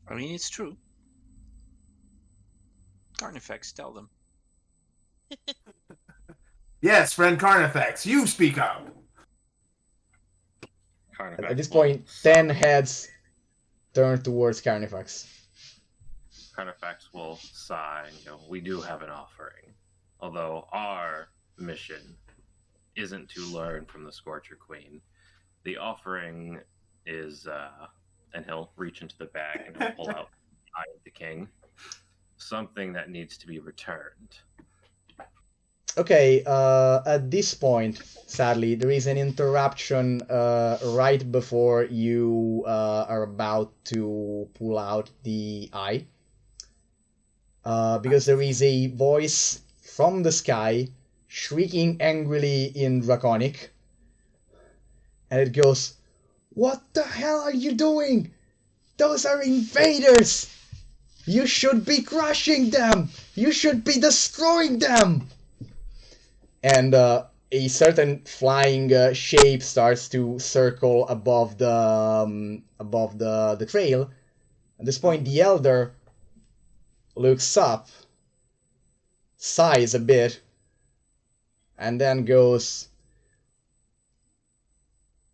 I mean, it's true. Carnifax, tell them. Yes, friend Carnifax, you speak up. Carnifax At this will point, sigh. 10 heads turn towards Carnifax. Carnifax will sigh and we do have an offering. Although our mission isn't to learn from the Scorcher Queen. The offering is, and he'll reach into the bag and he'll pull out the Eye of the King. Something that needs to be returned. Okay, at this point, sadly, there is an interruption right before you are about to pull out the eye. Because there is a voice from the sky shrieking angrily in Draconic. And it goes, "What the hell are you doing? Those are invaders! You should be crushing them! You should be destroying them!" And a certain flying shape starts to circle above the trail. At this point, the elder looks up, sighs a bit, and then goes,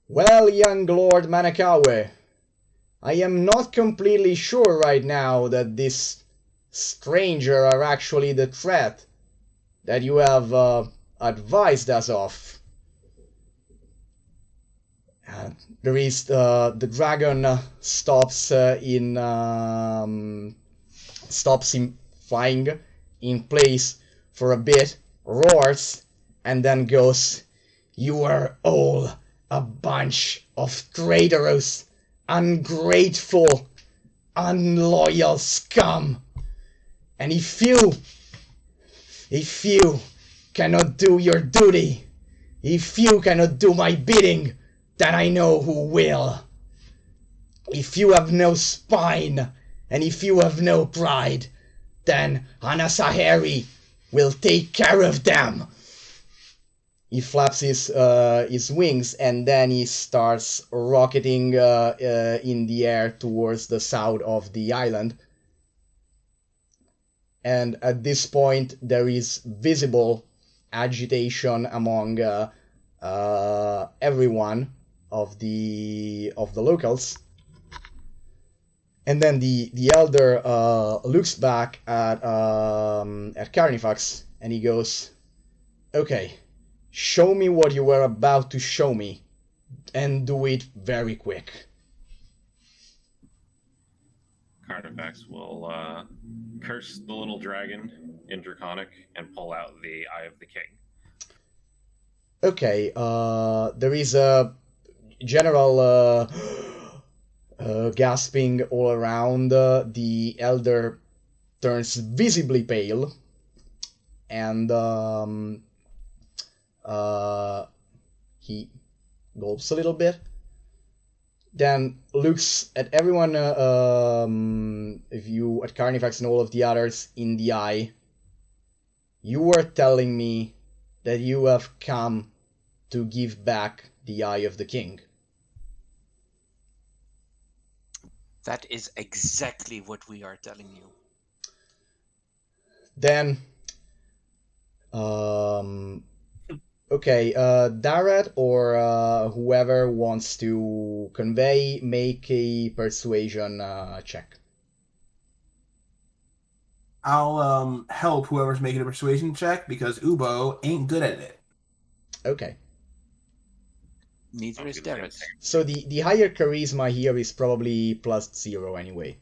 "Well, young Lord Manakawe, I am not completely sure right now that this stranger are actually the threat that you have advised us of." There is the dragon stops him flying in place for a bit, roars, and then goes, "You are all a bunch of traitorous, ungrateful, unloyal scum. And if you cannot do your duty, if you cannot do my bidding, then I know who will. If you have no spine, and if you have no pride, then Anasaheri will take care of them." He flaps his wings, and then he starts rocketing in the air towards the south of the island. And at this point, there is visible agitation among everyone of the locals. And then the elder looks back at Carnifax and he goes, "Okay, show me what you were about to show me, and do it very quick." Carnifax will curse the little dragon in Draconic and pull out the Eye of the King. Okay, there is a general gasping all around. The elder turns visibly pale, and he gulps a little bit, then looks at everyone, you at Carnifax and all of the others in the eye. "You were telling me that you have come to give back the Eye of the King." That is exactly what we are telling you. Then, okay, Darrett or whoever wants to convey, make a persuasion check. I'll help whoever's making a persuasion check because Ubo ain't good at it. Okay. Neither is Derek. So the higher charisma here is probably +0 anyway.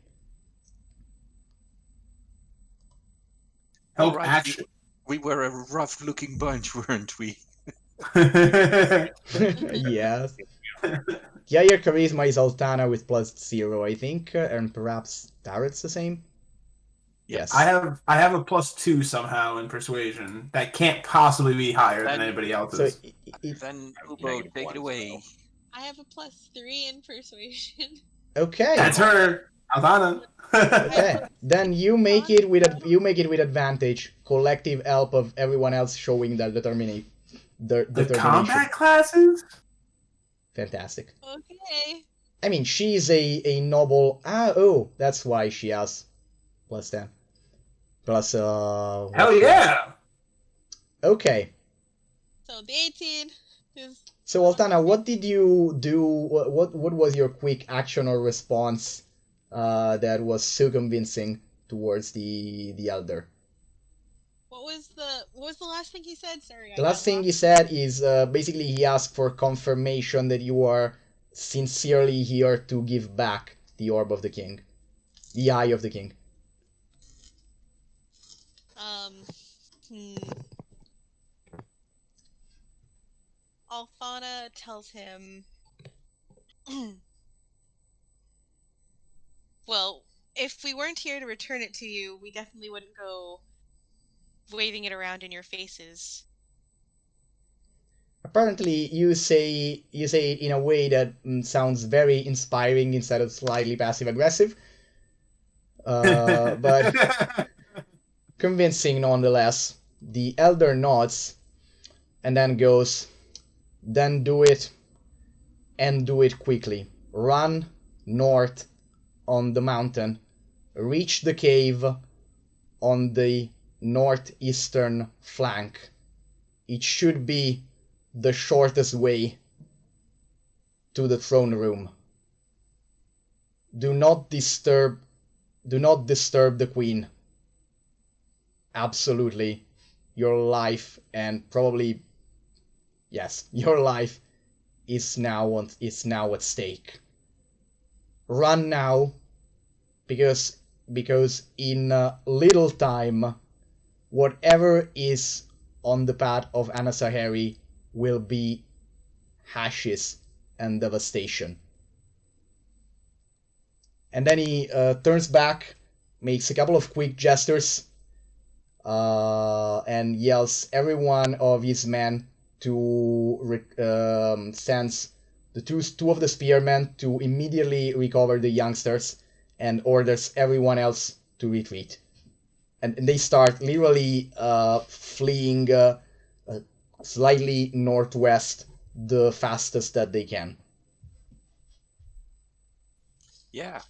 Help Alright, action. we were a rough-looking bunch, weren't we? Yes. The higher charisma is Altana with +0, I think, and perhaps Darrett's the same. Yes. I have a +2 somehow in persuasion. That can't possibly be higher than anybody else's. So Then Ubo, take it away. I have a +3 in persuasion. Okay. That's her. Aldana. Okay. Then you make it with advantage. Collective help of everyone else showing their determination. The combat classes? Fantastic. Okay. I mean, she's a noble. Oh, that's why she has +10. Plus, Hell yeah! Okay. So the 18 is. So Altana, what did you do? What was your quick action or response that was so convincing towards the elder? What was the last thing he said? Sorry. The last thing he said is basically he asked for confirmation that you are sincerely here to give back the Orb of the King, the Eye of the King. Alfana tells him, well, if we weren't here to return it to you, we definitely wouldn't go waving it around in your faces. Apparently, you say it in a way that sounds very inspiring instead of slightly passive aggressive, but convincing nonetheless. The elder nods and then goes, "Then do it, and do it quickly. Run north on the mountain, reach the cave on the northeastern flank. It should be the shortest way to the throne room. Do not disturb the queen. Absolutely. Your life, and probably, yes, your life is now at stake. Run now, because in little time, whatever is on the path of Anasahari will be ashes and devastation." And then he turns back, makes a couple of quick gestures, and yells every one of his men to sends the two of the spearmen to immediately recover the youngsters, and orders everyone else to retreat. And they start literally fleeing slightly northwest the fastest that they can. Yeah.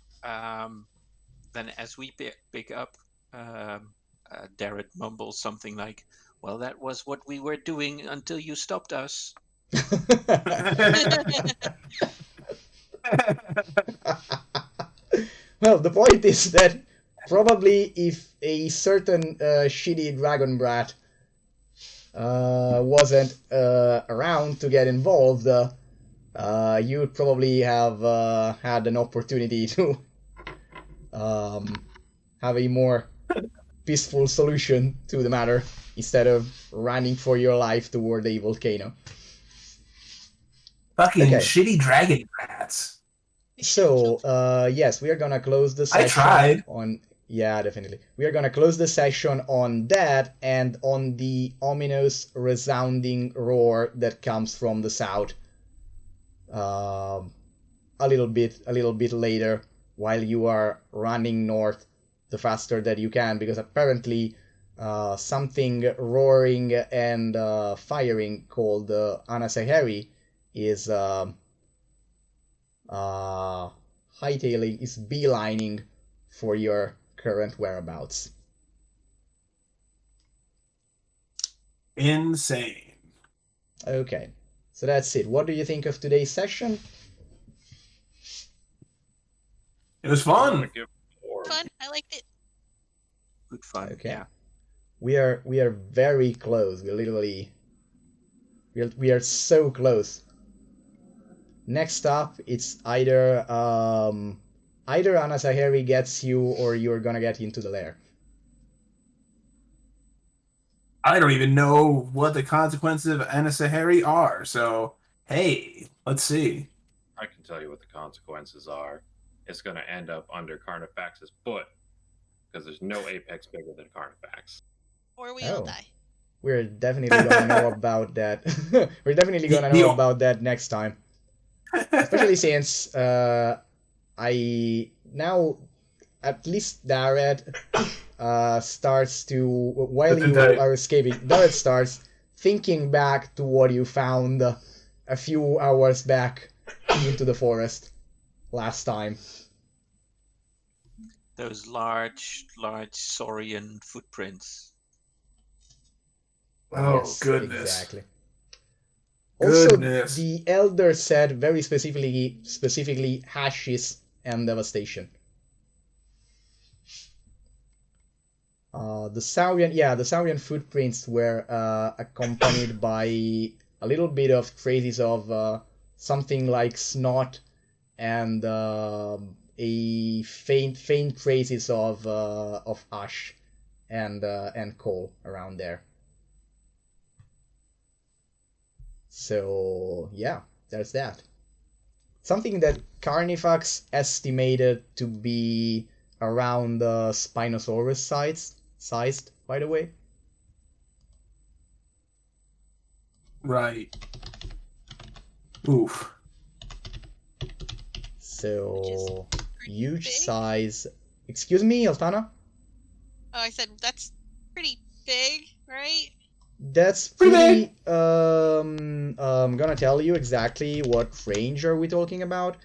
Then as we pick up, Darrett mumbles something like, Well, that was what we were doing until you stopped us. Well, the point is that probably if a certain shitty dragon brat wasn't around to get involved, you'd probably have had an opportunity to have a more peaceful solution to the matter instead of running for your life toward a volcano. Fucking Okay. shitty dragon rats. So, yes, we are gonna close the session tried. on... Yeah, definitely. We are gonna close the session on that and on the ominous resounding roar that comes from the south. A little bit later, while you are running north the faster that you can, because apparently something roaring and firing called Anasahari is hightailing, is beelining for your current whereabouts. Insane. Okay, so that's it. What do you think of today's session? It was I wanna fun. give Orb- Fun. I liked it. Good fun. Okay. Yeah. We are very close. We literally we are so close. Next up, it's either Anasahari gets you or you're gonna get into the lair. I don't even know what the consequences of Anasahari are, so hey, let's see. I can tell you what the consequences are. It's going to end up under Carnifax's foot because there's no apex bigger than Carnifax. Or we all Oh. die. We're definitely gonna know about that. We're definitely gonna know about that next time. Especially since I now, at least Darret starts to, while you are escaping, Darret starts thinking back to what you found a few hours back into the forest last time. Those large saurian footprints. Oh, Yes, goodness. exactly. Also, Goodness. the elder said very specifically hashes and devastation. The saurian footprints were accompanied by a little bit of traces of something like snot and a faint traces of ash and coal around there. So yeah, there's that. Something that Carnifax estimated to be around the Spinosaurus sized, by the way. Right. Oof. So Pretty huge big. size. Excuse me, Altana? Oh, I said that's pretty big, right? That's pretty. I'm gonna tell you exactly what range are we talking about.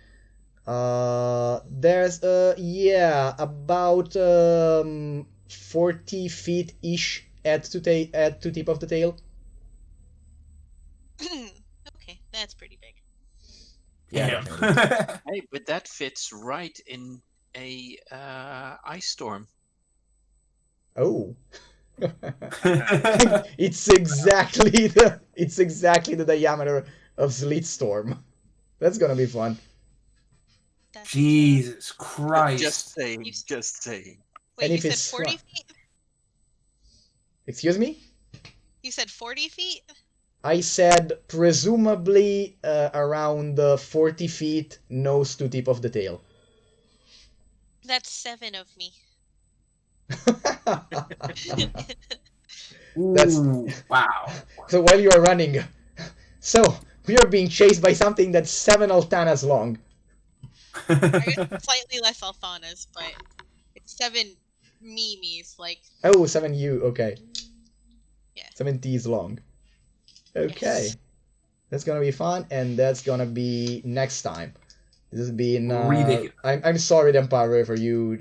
There's about 40 feet ish at to tip of the tail. Okay, that's pretty big. Yeah, Damn. definitely. Hey, but that fits right in a ice storm. Oh. it's exactly the diameter of Sleetstorm. That's gonna be fun. That's, Jesus Christ. Just saying. You- Just saying. Wait, And you if said it's 40 feet? Excuse me? You said 40 feet? I said presumably around 40 feet nose to tip of the tail. That's 7 of me. That's- Ooh, wow. So while you are running, so we are being chased by something that's 7 Altanas long. I guess slightly less Alphanas, but it's 7 Mimis, like, Oh, 7 U, okay. Yeah. 7 T's long. Okay. Yes. That's gonna be fun, and that's gonna be next time. This has been Ridiculous. I'm sorry, Empire, for you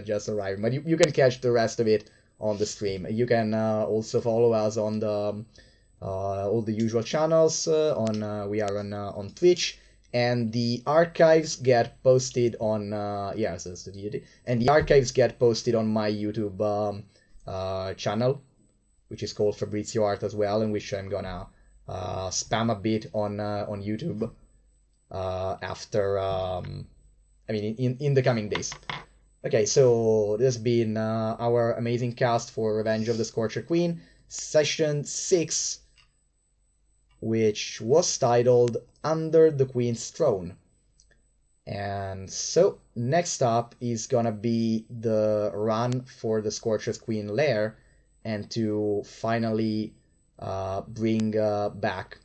just arriving, but you can catch the rest of it on the stream. You can also follow us on the all the usual channels. We are on Twitch, and the archives get posted on so that's the deity, and the archives get posted on my YouTube channel, which is called Fabrizio Art as well, in which I'm gonna spam a bit on YouTube after in the coming days. Okay, so this has been our amazing cast for Revenge of the Scorcher Queen, Session 6, which was titled Under the Queen's Throne. And so, next up is gonna be the run for the Scorcher Queen Lair, and to finally bring back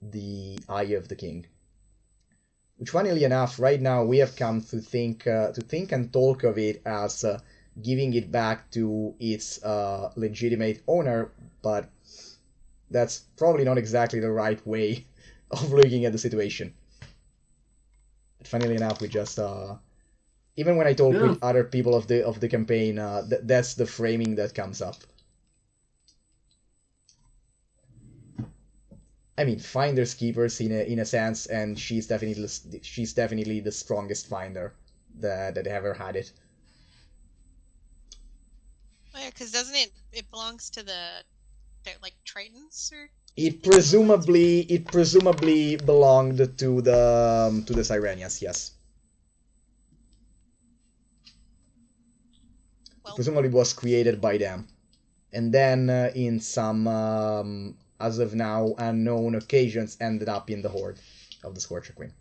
the Eye of the King. Which, funnily enough, right now we have come to think and talk of it as giving it back to its legitimate owner, but that's probably not exactly the right way of looking at the situation. But funnily enough, we just even when I talk with other people of the campaign, that's the framing that comes up. I mean, finders keepers in a sense, and she's definitely the strongest finder that ever had it. Oh, yeah, because doesn't it belongs to the like Tritons or? It presumably belonged to the Sirenians, yes. Well, presumably was created by them, and then in some as of now unknown occasions ended up in the Horde of the Scorcher Queen.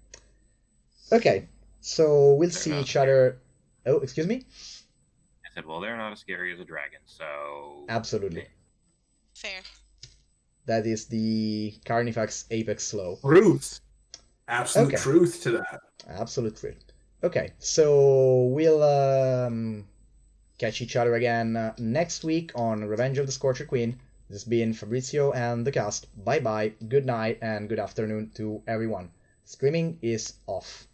Okay, so we'll see each other. Oh, excuse me? I said, well, they're not as scary as a dragon, so... Absolutely. Fair. That is the Carnifax Apex Slow. Truth. Absolute truth to that. Absolute truth. Okay, so we'll catch each other again next week on Revenge of the Scorcher Queen. This has been Fabrizio and the cast. Bye bye, good night, and good afternoon to everyone. Streaming is off.